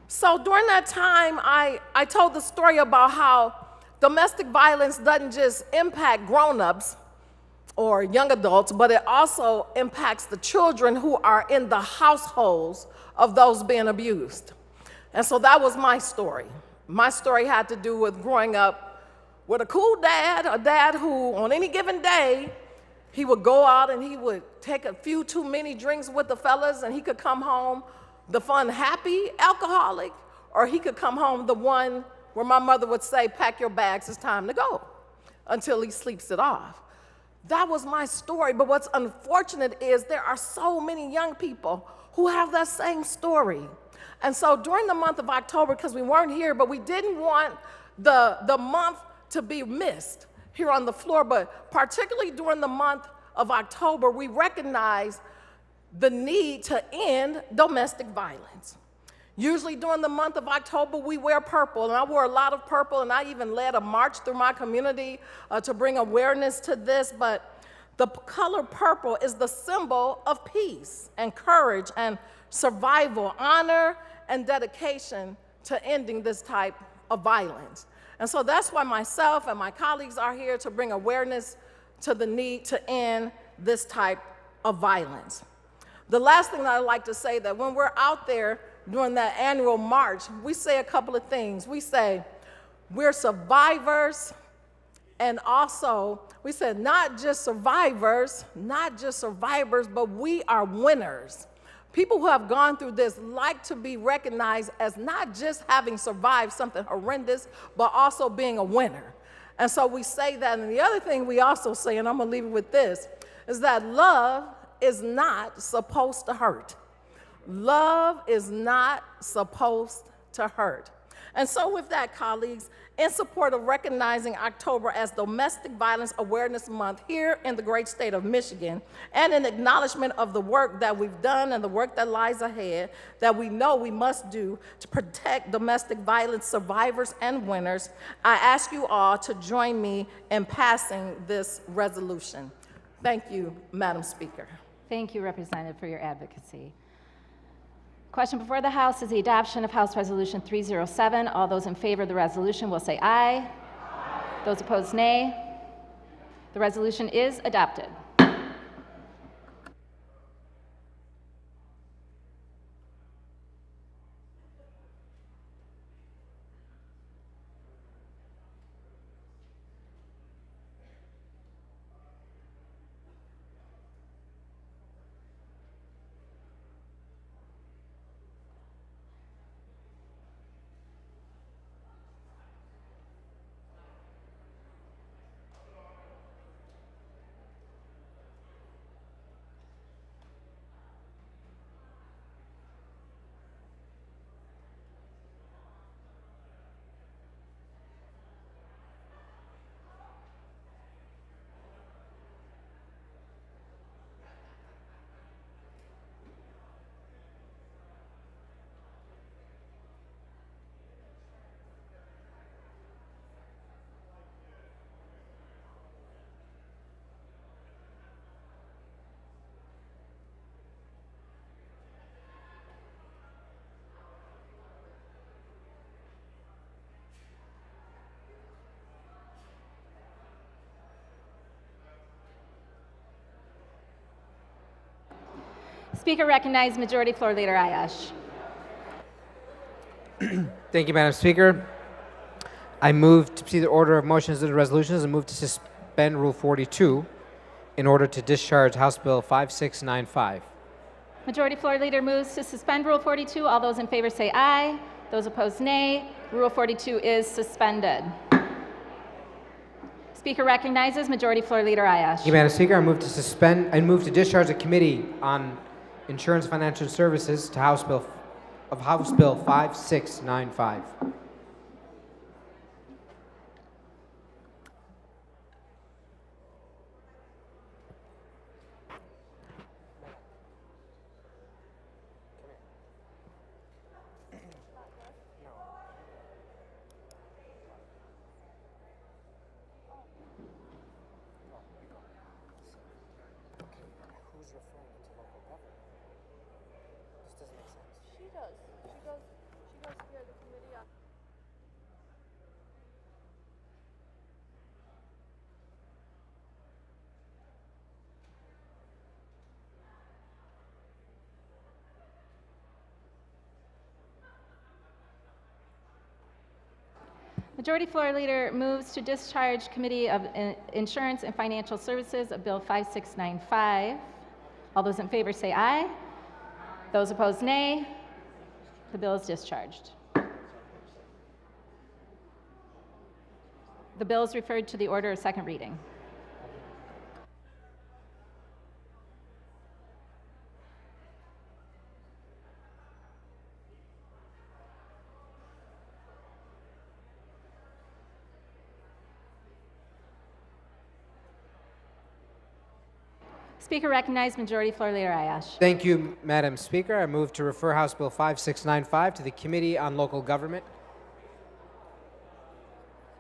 So during that time, I told the story about how domestic violence doesn't just impact grown-ups or young adults, but it also impacts the children who are in the households of those being abused. And so that was my story. My story had to do with growing up with a cool dad, a dad who on any given day, he would go out and he would take a few too many drinks with the fellas and he could come home the fun, happy alcoholic, or he could come home the one where my mother would say, pack your bags, it's time to go, until he sleeps it off. That was my story, but what's unfortunate is there are so many young people who have that same story. And so during the month of October, because we weren't here, but we didn't want the month to be missed here on the floor, but particularly during the month of October, we recognize the need to end domestic violence. Usually during the month of October, we wear purple, and I wore a lot of purple, and I even led a march through my community to bring awareness to this, but the color purple is the symbol of peace and courage and survival, honor, and dedication to ending this type of violence. And so that's why myself and my colleagues are here to bring awareness to the need to end this type of violence. The last thing that I'd like to say that when we're out there during that annual march, we say a couple of things. We say, we're survivors, and also we said not just survivors, but we are winners. People who have gone through this like to be recognized as not just having survived something horrendous, but also being a winner. And so we say that, and the other thing we also say, and I'm gonna leave it with this, is that love is not supposed to hurt. Love is not supposed to hurt. And so with that, colleagues, in support of recognizing October as Domestic Violence Awareness Month here in the great state of Michigan, and in acknowledgement of the work that we've done and the work that lies ahead that we know we must do to protect domestic violence survivors and winners, I ask you all to join me in passing this resolution. Thank you, Madam Speaker. Thank you, Representative, for your advocacy. Question before the House is the adoption of House Resolution 307. All those in favor of the resolution will say aye. Aye. Those opposed, nay. The resolution is adopted. Speaker recognizes Majority Floor Leader Ayash. Thank you, Madam Speaker. I move to see the order of motions and resolutions and move to suspend Rule 42 in order to discharge House Bill 5695. Majority Floor Leader moves to suspend Rule 42. All those in favor say aye. Those opposed, nay. Rule 42 is suspended. Speaker recognizes Majority Floor Leader Ayash. Thank you, Madam Speaker. I move to discharge the Committee on Insurance and Financial Services to House Bill 5695. Majority Floor Leader moves to discharge Committee of Insurance and Financial Services of Bill 5695. All those in favor say aye. Those opposed, nay. The bill is discharged. The bill is referred to the order of second reading. Speaker recognized Majority Floor Leader Ayash. Thank you, Madam Speaker. I move to refer House Bill 5695 to the Committee on Local Government.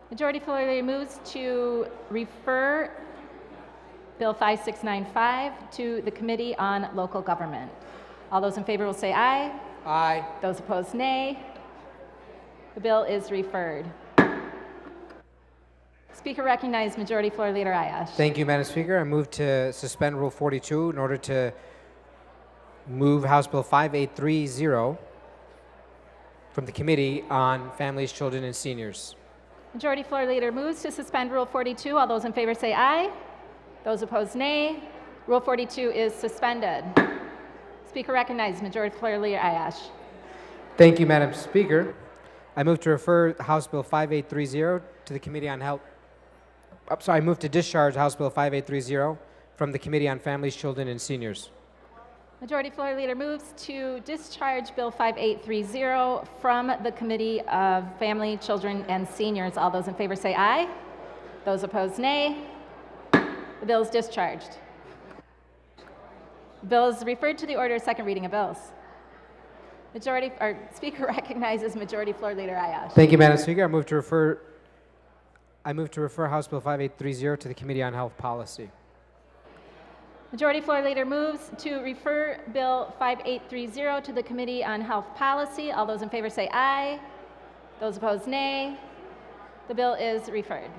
Majority Floor Leader moves to refer Bill 5695 to the Committee on Local Government. All those in favor will say aye. Aye. Those opposed, nay. The bill is referred. Speaker recognized Majority Floor Leader Ayash. Thank you, Madam Speaker. I move to suspend Rule 42 in order to move House Bill 5830 from the Committee on Families, Children, and Seniors. Majority Floor Leader moves to suspend Rule 42. All those in favor say aye. Those opposed, nay. Rule 42 is suspended. Speaker recognized Majority Floor Leader Ayash. Thank you, Madam Speaker. I move to refer House Bill 5830 to the Committee on Health. I move to discharge House Bill 5830 from the Committee on Families, Children, and Seniors. Majority Floor Leader moves to discharge Bill 5830 from the Committee of Family, Children, and Seniors. All those in favor say aye. Those opposed, nay. The bill is discharged. The bill is referred to the order of second reading of bills. Speaker recognizes Majority Floor Leader Ayash. Thank you, Madam Speaker. I move to refer House Bill 5830 to the Committee on Health Policy. Majority Floor Leader moves to refer Bill 5830 to the Committee on Health Policy. All those in favor say aye. Those opposed, nay. The bill is referred.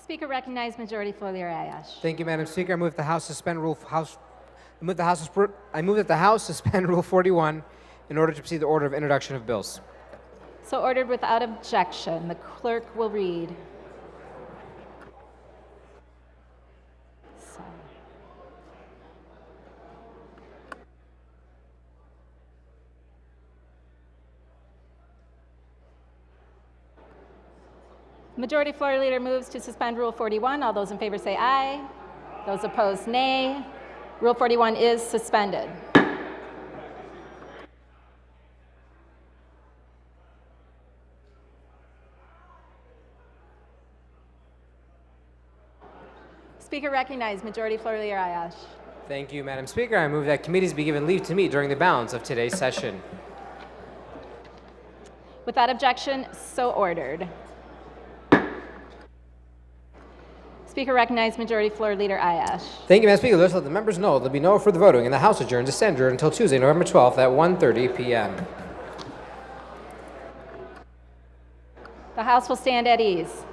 Speaker recognized Majority Floor Leader Ayash. Thank you, Madam Speaker. I move that the House suspend Rule suspend Rule 41 in order to proceed the order of introduction of bills. So ordered without objection. The clerk will read. Majority Floor Leader moves to suspend Rule 41. All those in favor say aye. Those opposed, nay. Rule 41 is suspended. Speaker recognized. Majority Floor Leader Ayash. Thank you, Madam Speaker. I move that committees be given leave to meet during the balance of today's session. Without objection, so ordered. Speaker recognized. Majority Floor Leader Ayash. Thank you, Madam Speaker. Let's let the members know there'll be no further voting, and the House adjourns to stand adjourned until Tuesday, November 12th at 1:30 p.m. The House will stand at ease.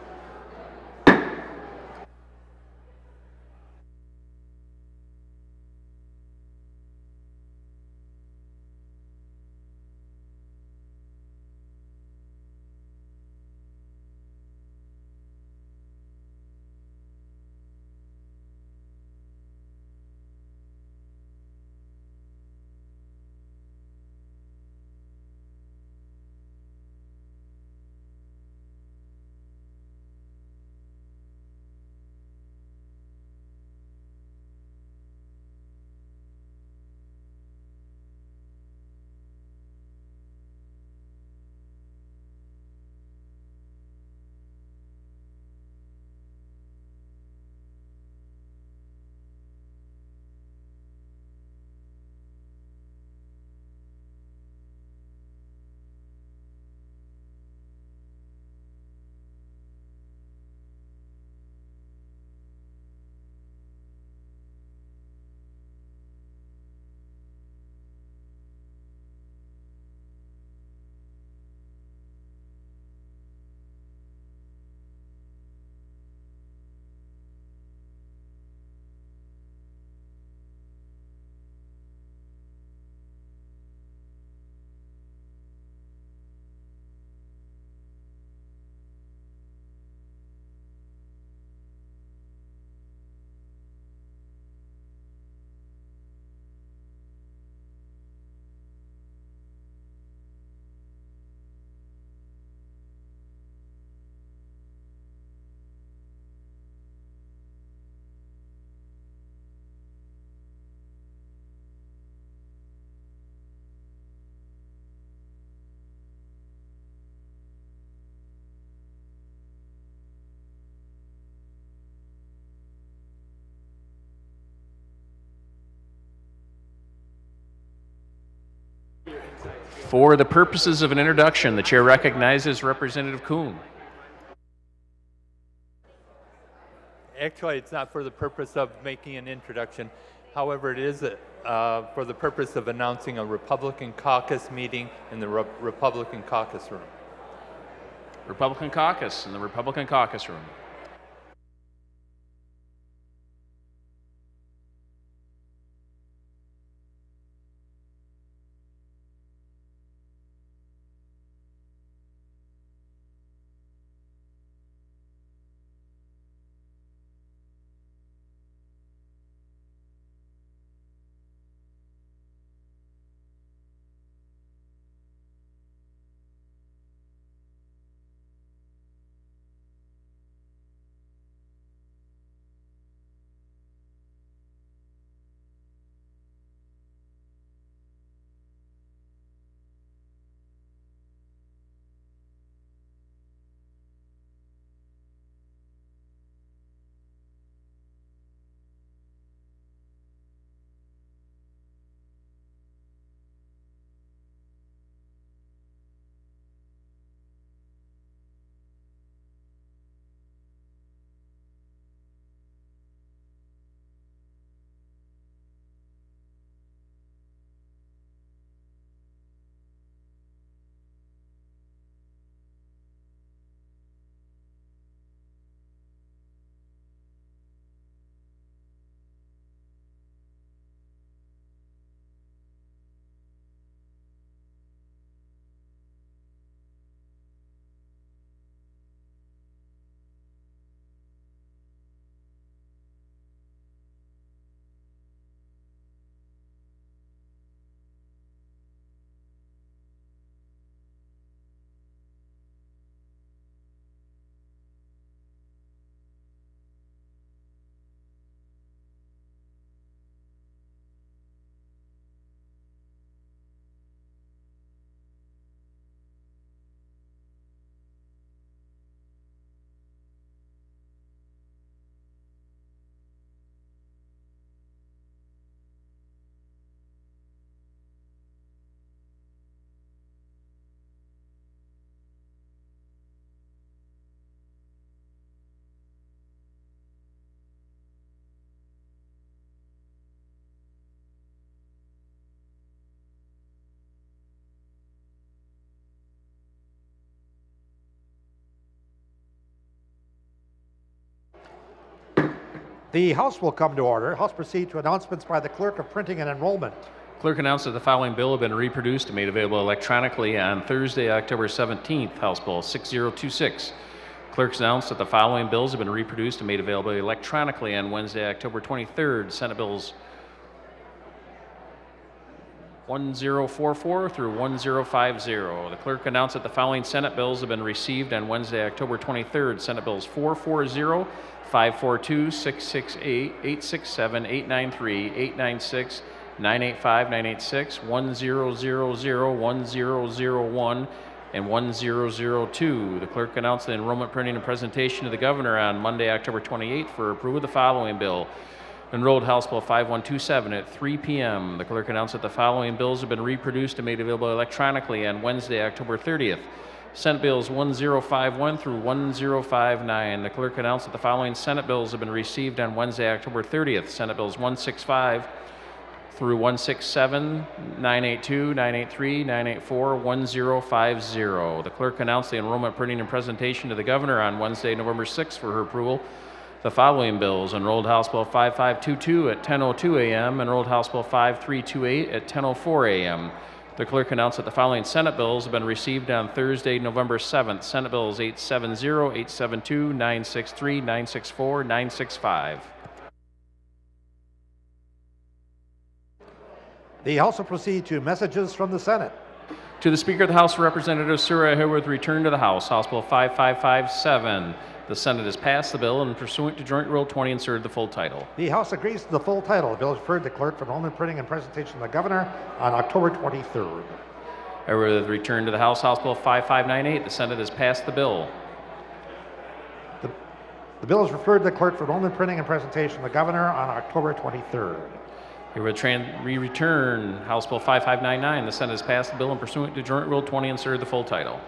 For the purposes of an introduction, the chair recognizes Representative Kuhn. Actually, it's not for the purpose of making an introduction. However, it is for the purpose of announcing a Republican caucus meeting in the Republican caucus room. Republican caucus in the Republican caucus room. The House will come to order. House proceed to announcements by the Clerk of Printing and Enrollment. Clerk announced that the following bill have been reproduced and made available electronically on Thursday, October 17th, House Bill 6026. Clerks announced that the following bills have been reproduced and made available electronically on Wednesday, October 23rd. Senate Bills 1044 through 1050. The clerk announced that the following Senate bills have been received on Wednesday, October 23rd. Senate Bills 440, 542, 668, 867, 893, 896, 985, 986, 1000, 1001, and 1002. The clerk announced the enrollment printing and presentation to the governor on Monday, October 28th for approval of the following bill. Enrolled House Bill 5127 at 3 p.m. The clerk announced that the following bills have been reproduced and made available electronically on Wednesday, October 30th. Senate Bills 1051 through 1059. The clerk announced that the following Senate bills have been received on Wednesday, October 30th. Senate Bills 165 through 167, 982, 983, 984, 1050. The clerk announced the enrollment printing and presentation to the governor on Wednesday, November 6th for her approval. The following bills: Enrolled House Bill 5522 at 10:02 a.m., Enrolled House Bill 5328 at 10:04 a.m. The clerk announced that the following Senate bills have been received on Thursday, November 7th. Senate Bills 870, 872, 963, 964, 965. The House will proceed to messages from the Senate. To the Speaker of the House of Representatives, sir, I herewith return to the House House Bill 5557. The Senate has passed the bill and pursuant to Joint Rule 20 inserted the full title. The House agrees to the full title. The bill is referred to clerk for enrollment printing and presentation to the governor on October 23rd. I herewith return to the House House Bill 5598. The Senate has passed the bill. The bill is referred to the clerk for enrollment printing and presentation to the governor on October 23rd. We return House Bill 5599. The Senate has passed the bill and pursuant to Joint Rule 20 inserted the full title.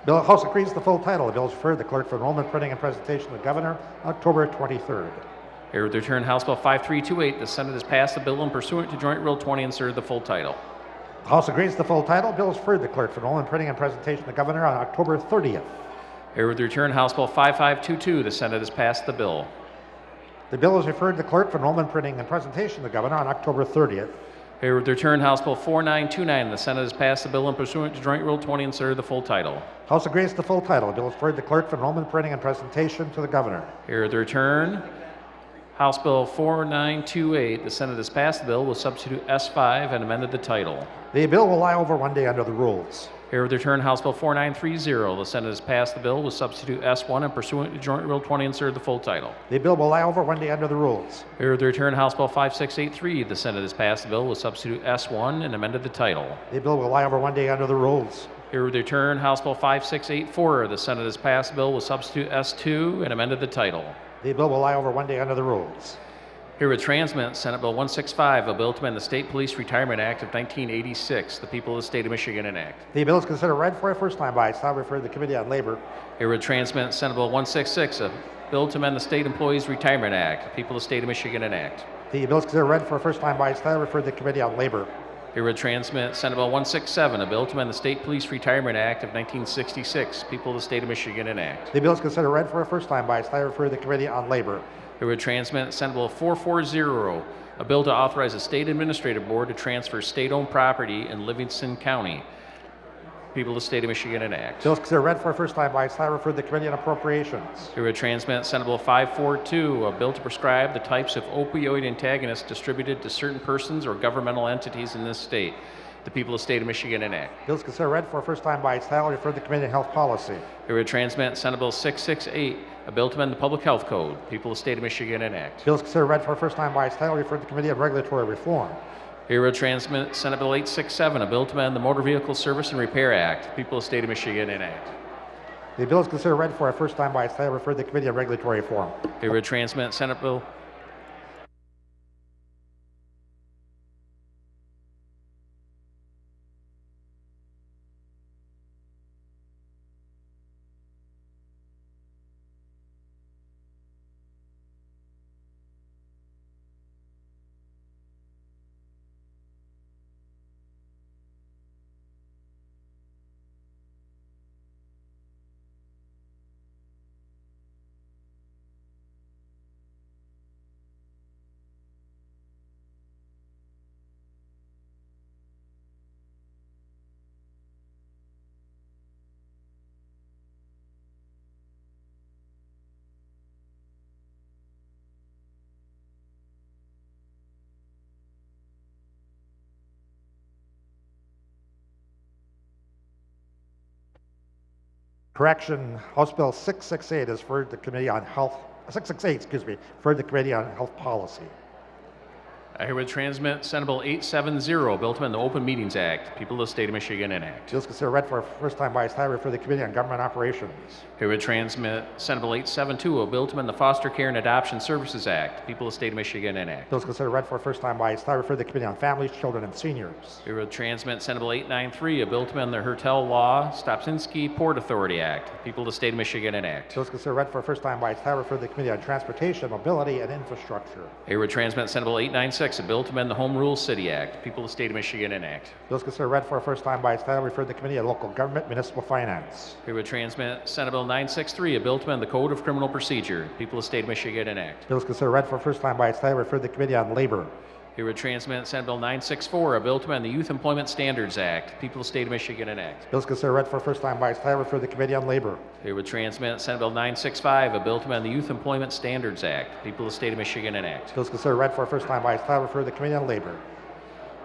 The House agrees to the full title. The bill is referred to the clerk for enrollment printing and presentation to the governor on October 23rd. Here with return House Bill 5328. The Senate has passed the bill and pursuant to Joint Rule 20 inserted the full title. The House agrees to the full title. The bill is referred to the clerk for enrollment printing and presentation to the governor on October 30th. Here with return House Bill 5522. The Senate has passed the bill. The bill is referred to the clerk for enrollment printing and presentation to the governor on October 30th. Here with return House Bill 4929. The Senate has passed the bill and pursuant to Joint Rule 20 inserted the full title. House agrees to the full title. The bill is referred to the clerk for enrollment printing and presentation to the governor. Here with return House Bill 4928. The Senate has passed the bill with substitute S5 and amended the title. The bill will lie over one day under the rules. Here with return House Bill 4930. The Senate has passed the bill with substitute S1 and pursuant to Joint Rule 20 inserted the full title. The bill will lie over one day under the rules. Here with return House Bill 5683. The Senate has passed the bill with substitute S1 and amended the title. The bill will lie over one day under the rules. Here with return House Bill 5684. The Senate has passed the bill with substitute S2 and amended the title. The bill will lie over one day under the rules. Here with transmit Senate Bill 165, a bill to amend the State Police Retirement Act of 1986, the people of the state of Michigan enact. The bill is considered read for a first time by its title referred to the Committee on Labor. Here with transmit Senate Bill 166, a bill to amend the State Employees Retirement Act, the people of the state of Michigan enact. The bill is considered read for a first time by its title referred to the Committee on Labor. Here with transmit Senate Bill 167, a bill to amend the State Police Retirement Act of 1966, people of the state of Michigan enact. The bill is considered read for a first time by its title referred to the Committee on Labor. Here would transmit Senate Bill 440, a bill to authorize the State Administrative Board to transfer state-owned property in Livingston County. People of the state of Michigan enact. Bill is considered read for a first time by its title referred to the Committee on Appropriations. Here would transmit Senate Bill 542, a bill to prescribe the types of opioid antagonists distributed to certain persons or governmental entities in this state. The people of the state of Michigan enact. Bill is considered read for a first time by its title referred to the Committee on Health Policy. Here would transmit Senate Bill 668, a bill to amend the Public Health Code. People of the state of Michigan enact. Bill is considered read for a first time by its title referred to the Committee on Regulatory Reform. Here would transmit Senate Bill 867, a bill to amend the Motor Vehicle Service and Repair Act. People of the state of Michigan enact. The bill is considered read for a first time by its title referred to the Committee on Regulatory Reform. Here would transmit Senate Bill Correction, House Bill 668 is referred to the Committee on Health, 668, excuse me, referred to the Committee on Health Policy. I herewith transmit Senate Bill 870, a bill to amend the Open Meetings Act. People of the state of Michigan enact. Bills considered read for first time by its title, refer to the Committee on Government Operations. Herewith transmit Senate Bill 872, a bill to amend the Foster Care and Adoption Services Act. People of the state of Michigan enact. Bills considered read for first time by its title, refer to the Committee on Families, Children, and Seniors. Herewith transmit Senate Bill 893, a bill to amend the Hertel Law Stopsinski Port Authority Act. People of the state of Michigan enact. Bills considered read for first time by its title, refer to the Committee on Transportation, Mobility, and Infrastructure. Herewith transmit Senate Bill 896, a bill to amend the Home Rule City Act. People of the state of Michigan enact. Bills considered read for first time by its title, refer to the Committee on Local Government, Municipal Finance. Herewith transmit Senate Bill 963, a bill to amend the Code of Criminal Procedure. People of the state of Michigan enact. Bills considered read for first time by its title, refer to the Committee on Labor. Herewith transmit Senate Bill 964, a bill to amend the Youth Employment Standards Act. People of the state of Michigan enact. Bills considered read for first time by its title, refer to the Committee on Labor. Herewith transmit Senate Bill 965, a bill to amend the Youth Employment Standards Act. People of the state of Michigan enact. Bills considered read for first time by its title, refer to the Committee on Labor.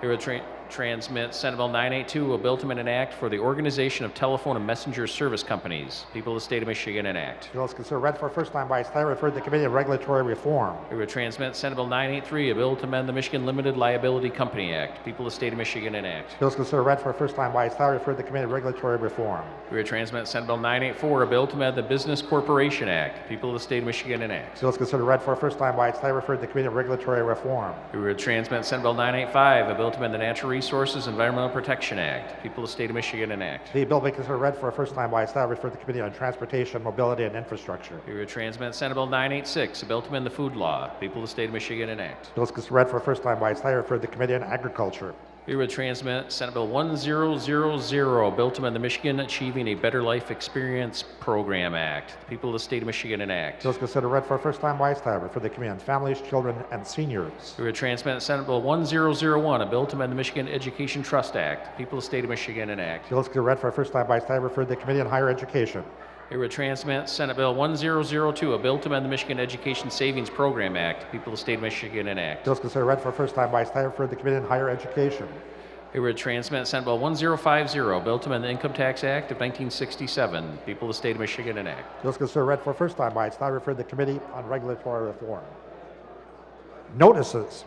Herewith transmit Senate Bill 982, a bill to amend an act for the organization of telephone and messenger service companies. People of the state of Michigan enact. Bills considered read for first time by its title, refer to the Committee on Regulatory Reform. Herewith transmit Senate Bill 983, a bill to amend the Michigan Limited Liability Company Act. People of the state of Michigan enact. Bills considered read for first time by its title, refer to the Committee on Regulatory Reform. Herewith transmit Senate Bill 984, a bill to amend the Business Corporation Act. People of the state of Michigan enact. Bills considered read for first time by its title, refer to the Committee on Regulatory Reform. Herewith transmit Senate Bill 985, a bill to amend the Natural Resources Environmental Protection Act. People of the state of Michigan enact. The bill being considered read for first time by its title, refer to the Committee on Transportation, Mobility, and Infrastructure. Herewith transmit Senate Bill 986, a bill to amend the Food Law. People of the state of Michigan enact. Bills considered read for first time by its title, refer to the Committee on Agriculture. Herewith transmit Senate Bill 1000, a bill to amend the Michigan Achieving a Better Life Experience Program Act. People of the state of Michigan enact. Bills considered read for first time by its title, refer to the Committee on Families, Children, and Seniors. Herewith transmit Senate Bill 1001, a bill to amend the Michigan Education Trust Act. People of the state of Michigan enact. Bills considered read for first time by its title, refer to the Committee on Higher Education. Herewith transmit Senate Bill 1002, a bill to amend the Michigan Education Savings Program Act. People of the state of Michigan enact. Bills considered read for first time by its title, refer to the Committee on Higher Education. Herewith transmit Senate Bill 1050, a bill to amend the Income Tax Act of 1967. People of the state of Michigan enact. Bills considered read for first time by its title, refer to the Committee on Regulatory Reform. Notices.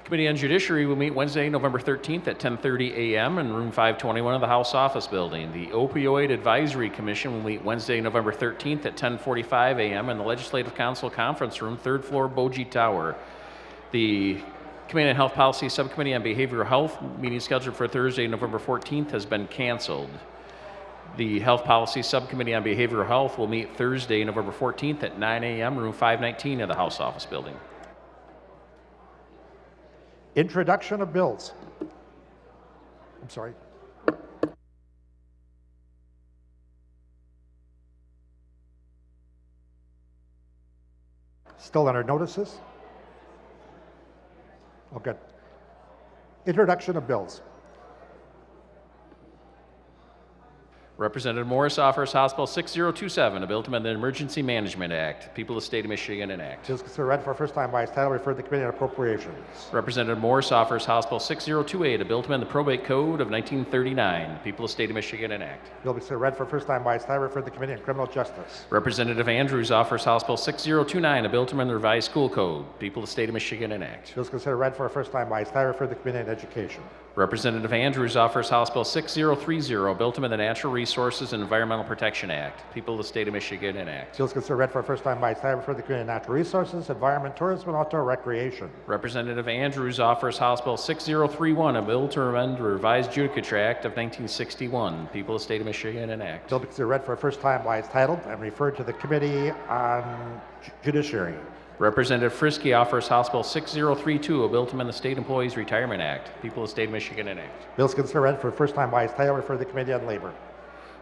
Committee on Judiciary will meet Wednesday, November 13th at 10:30 a.m. in room 521 of the House Office Building. The Opioid Advisory Commission will meet Wednesday, November 13th at 10:45 a.m. in the Legislative Council Conference Room, 3rd floor, Bogie Tower. The Committee on Health Policy Subcommittee on Behavioral Health meeting scheduled for Thursday, November 14th has been canceled. The Health Policy Subcommittee on Behavioral Health will meet Thursday, November 14th at 9 a.m., room 519 of the House Office Building. Introduction of bills. I'm sorry. Still under notices? Oh, good. Introduction of bills. Representative Morris offers House Bill 6027, a bill to amend the Emergency Management Act. People of the state of Michigan enact. Bills considered read for first time by its title, refer to the Committee on Appropriations. Representative Morris offers House Bill 6028, a bill to amend the Probate Code of 1939. People of the state of Michigan enact. Bill considered read for first time by its title, refer to the Committee on Criminal Justice. Representative Andrews offers House Bill 6029, a bill to amend the Revised School Code. People of the state of Michigan enact. Bills considered read for first time by its title, refer to the Committee on Education. Representative Andrews offers House Bill 6030, a bill to amend the Natural Resources and Environmental Protection Act. People of the state of Michigan enact. Bills considered read for first time by its title, refer to the Committee on Natural Resources, Environment, Tourism, and Outdoor Recreation. Representative Andrews offers House Bill 6031, a bill to amend the Revised Judicature Act of 1961. People of the state of Michigan enact. Bill considered read for first time by its title and referred to the Committee on Judiciary. Representative Frisky offers House Bill 6032, a bill to amend the State Employees Retirement Act. People of the state of Michigan enact. Bills considered read for first time by its title, refer to the Committee on Labor.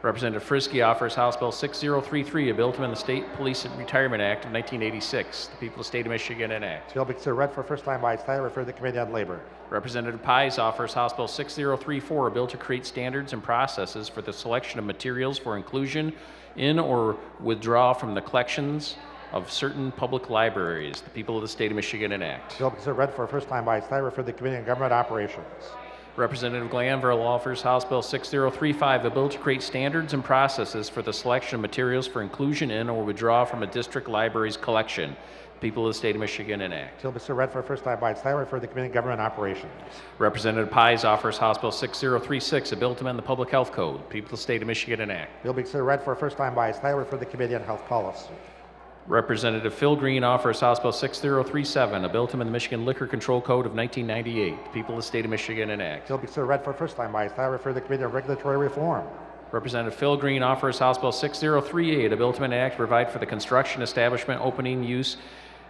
Representative Frisky offers House Bill 6033, a bill to amend the State Police Retirement Act of 1986. The people of the state of Michigan enact. Bill considered read for first time by its title, refer to the Committee on Labor. Representative Pies offers House Bill 6034, a bill to create standards and processes for the selection of materials for inclusion in or withdrawal from the collections of certain public libraries. The people of the state of Michigan enact. Bill considered read for first time by its title, refer to the Committee on Government Operations. Representative Glanville offers House Bill 6035, a bill to create standards and processes for the selection of materials for inclusion in or withdrawal from a district library's collection. People of the state of Michigan enact. Bill be read for a first time by its title, refer to the Committee on Government Operations. Representative Pies offers House Bill 6036, a bill to amend the Public Health Code. People of the state of Michigan enact. Bill be read for a first time by its title, refer to the Committee on Health Policy. Representative Phil Green offers House Bill 6037, a bill to amend the Michigan Liquor Control Code of 1998. People of the state of Michigan enact. Bill be read for a first time by its title, refer to the Committee on Regulatory Reform. Representative Phil Green offers House Bill 6038, a bill to amend an act to provide for the construction, establishment, opening, use,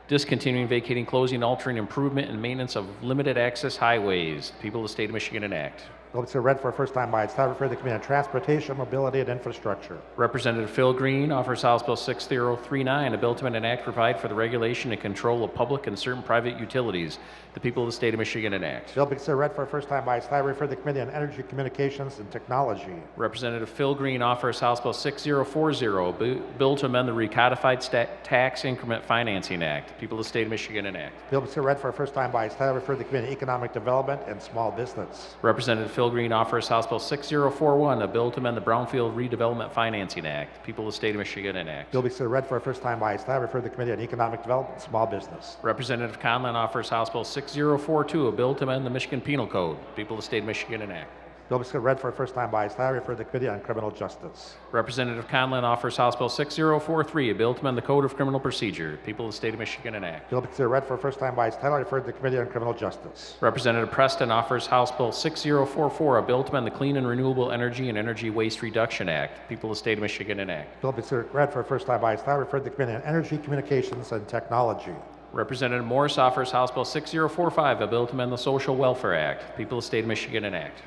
discontinuing, vacating, closing, altering, improvement, and maintenance of limited access highways. People of the state of Michigan enact. Bill be read for a first time by its title, refer to the Committee on Transportation, Mobility, and Infrastructure. Representative Phil Green offers House Bill 6039, a bill to amend an act to provide for the regulation and control of public and certain private utilities. The people of the state of Michigan enact. Bill be read for a first time by its title, refer to the Committee on Energy, Communications, and Technology. Representative Phil Green offers House Bill 6040, a bill to amend the Recodified Tax Increment Financing Act. People of the state of Michigan enact. Bill be read for a first time by its title, refer to the Committee on Economic Development and Small Business. Representative Phil Green offers House Bill 6041, a bill to amend the Brownfield Redevelopment Financing Act. People of the state of Michigan enact. Bill be read for a first time by its title, refer to the Committee on Economic Development and Small Business. Representative Conlon offers House Bill 6042, a bill to amend the Michigan Penal Code. People of the state of Michigan enact. Bill be read for a first time by its title, refer to the Committee on Criminal Justice. Representative Conlon offers House Bill 6043, a bill to amend the Code of Criminal Procedure. People of the state of Michigan enact. Bill be read for a first time by its title, refer to the Committee on Criminal Justice. Representative Preston offers House Bill 6044, a bill to amend the Clean and Renewable Energy and Energy Waste Reduction Act. People of the state of Michigan enact. Bill be read for a first time by its title, refer to the Committee on Energy, Communications, and Technology. Representative Morris offers House Bill 6045, a bill to amend the Social Welfare Act. People of the state of Michigan enact.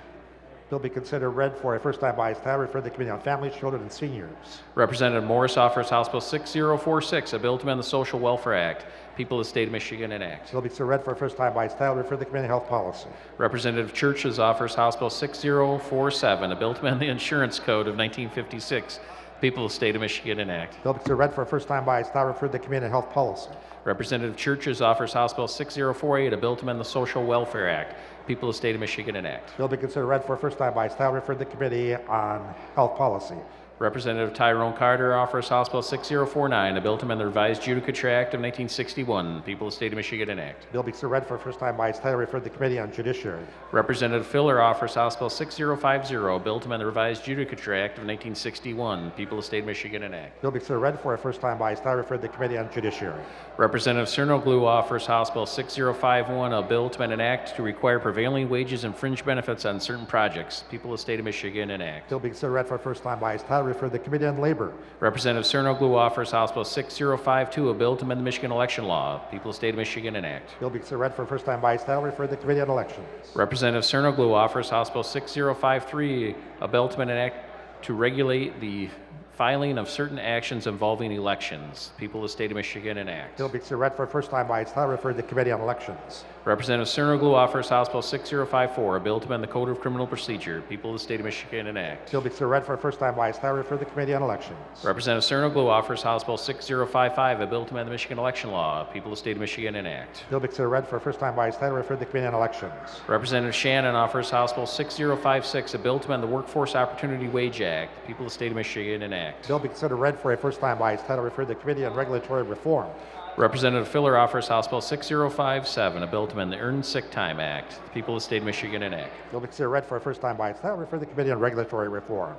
Bill be considered read for a first time by its title, refer to the Committee on Families, Children, and Seniors. Representative Morris offers House Bill 6046, a bill to amend the Social Welfare Act. People of the state of Michigan enact. Bill be read for a first time by its title, refer to the Committee on Health Policy. Representative Churches offers House Bill 6047, a bill to amend the Insurance Code of 1956. People of the state of Michigan enact. Bill be read for a first time by its title, refer to the Committee on Health Policy. Representative Churches offers House Bill 6048, a bill to amend the Social Welfare Act. People of the state of Michigan enact. Bill be considered read for a first time by its title, refer to the Committee on Health Policy. Representative Tyrone Carter offers House Bill 6049, a bill to amend the Revised Judicature Act of 1961. People of the state of Michigan enact. Bill be read for a first time by its title, refer to the Committee on Judiciary. Representative Filler offers House Bill 6050, a bill to amend the Revised Judicature Act of 1961. People of the state of Michigan enact. Bill be read for a first time by its title, refer to the Committee on Judiciary. Representative Cernoglu offers House Bill 6051, a bill to amend an act to require prevailing wages and fringe benefits on certain projects. People of the state of Michigan enact. Bill be read for a first time by its title, refer to the Committee on Labor. Representative Cernoglu offers House Bill 6052, a bill to amend the Michigan election law. People of the state of Michigan enact. Bill be read for a first time by its title, refer to the Committee on Elections. Representative Cernoglu offers House Bill 6053, a bill to amend an act to regulate the filing of certain actions involving elections. People of the state of Michigan enact. Bill be read for a first time by its title, refer to the Committee on Elections. Representative Cernoglu offers House Bill 6054, a bill to amend the Code of Criminal Procedure. People of the state of Michigan enact. Bill be read for a first time by its title, refer to the Committee on Elections. Representative Cernoglu offers House Bill 6055, a bill to amend the Michigan election law. People of the state of Michigan enact. Bill be read for a first time by its title, refer to the Committee on Elections. Representative Shannon offers House Bill 6056, a bill to amend the Workforce Opportunity Wage Act. People of the state of Michigan enact. Bill be read for a first time by its title, refer to the Committee on Regulatory Reform. Representative Filler offers House Bill 6057, a bill to amend the Earned Sick Time Act. The people of the state of Michigan enact. Bill be read for a first time by its title, refer to the Committee on Regulatory Reform.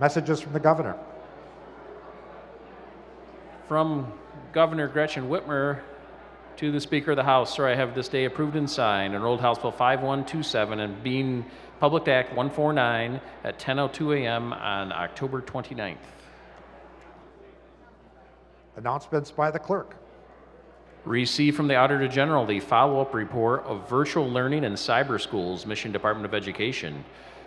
Messages from the Governor. From Governor Gretchen Whitmer to the Speaker of the House, sir, I have this day approved and signed Enrolled House Bill 5127 and being Public Act 149 at 10:02 a.m. on October 29th. Announcements by the clerk. Received from the Auditor General the follow-up report of virtual learning in cyber schools, Michigan Department of Education.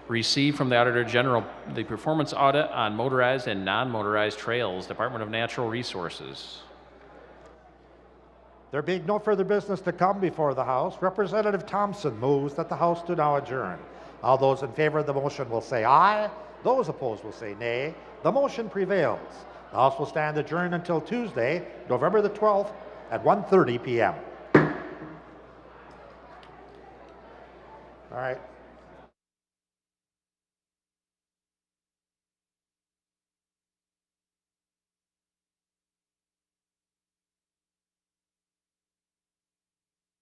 Received from the Auditor General the performance audit on motorized and non-motorized trails, Department of Natural Resources. There being no further business to come before the House, Representative Thompson moves that the House do now adjourn. All those in favor of the motion will say aye. Those opposed will say nay. The motion prevails. The House will stand adjourned until Tuesday, November the 12th at 1:30 p.m. All right.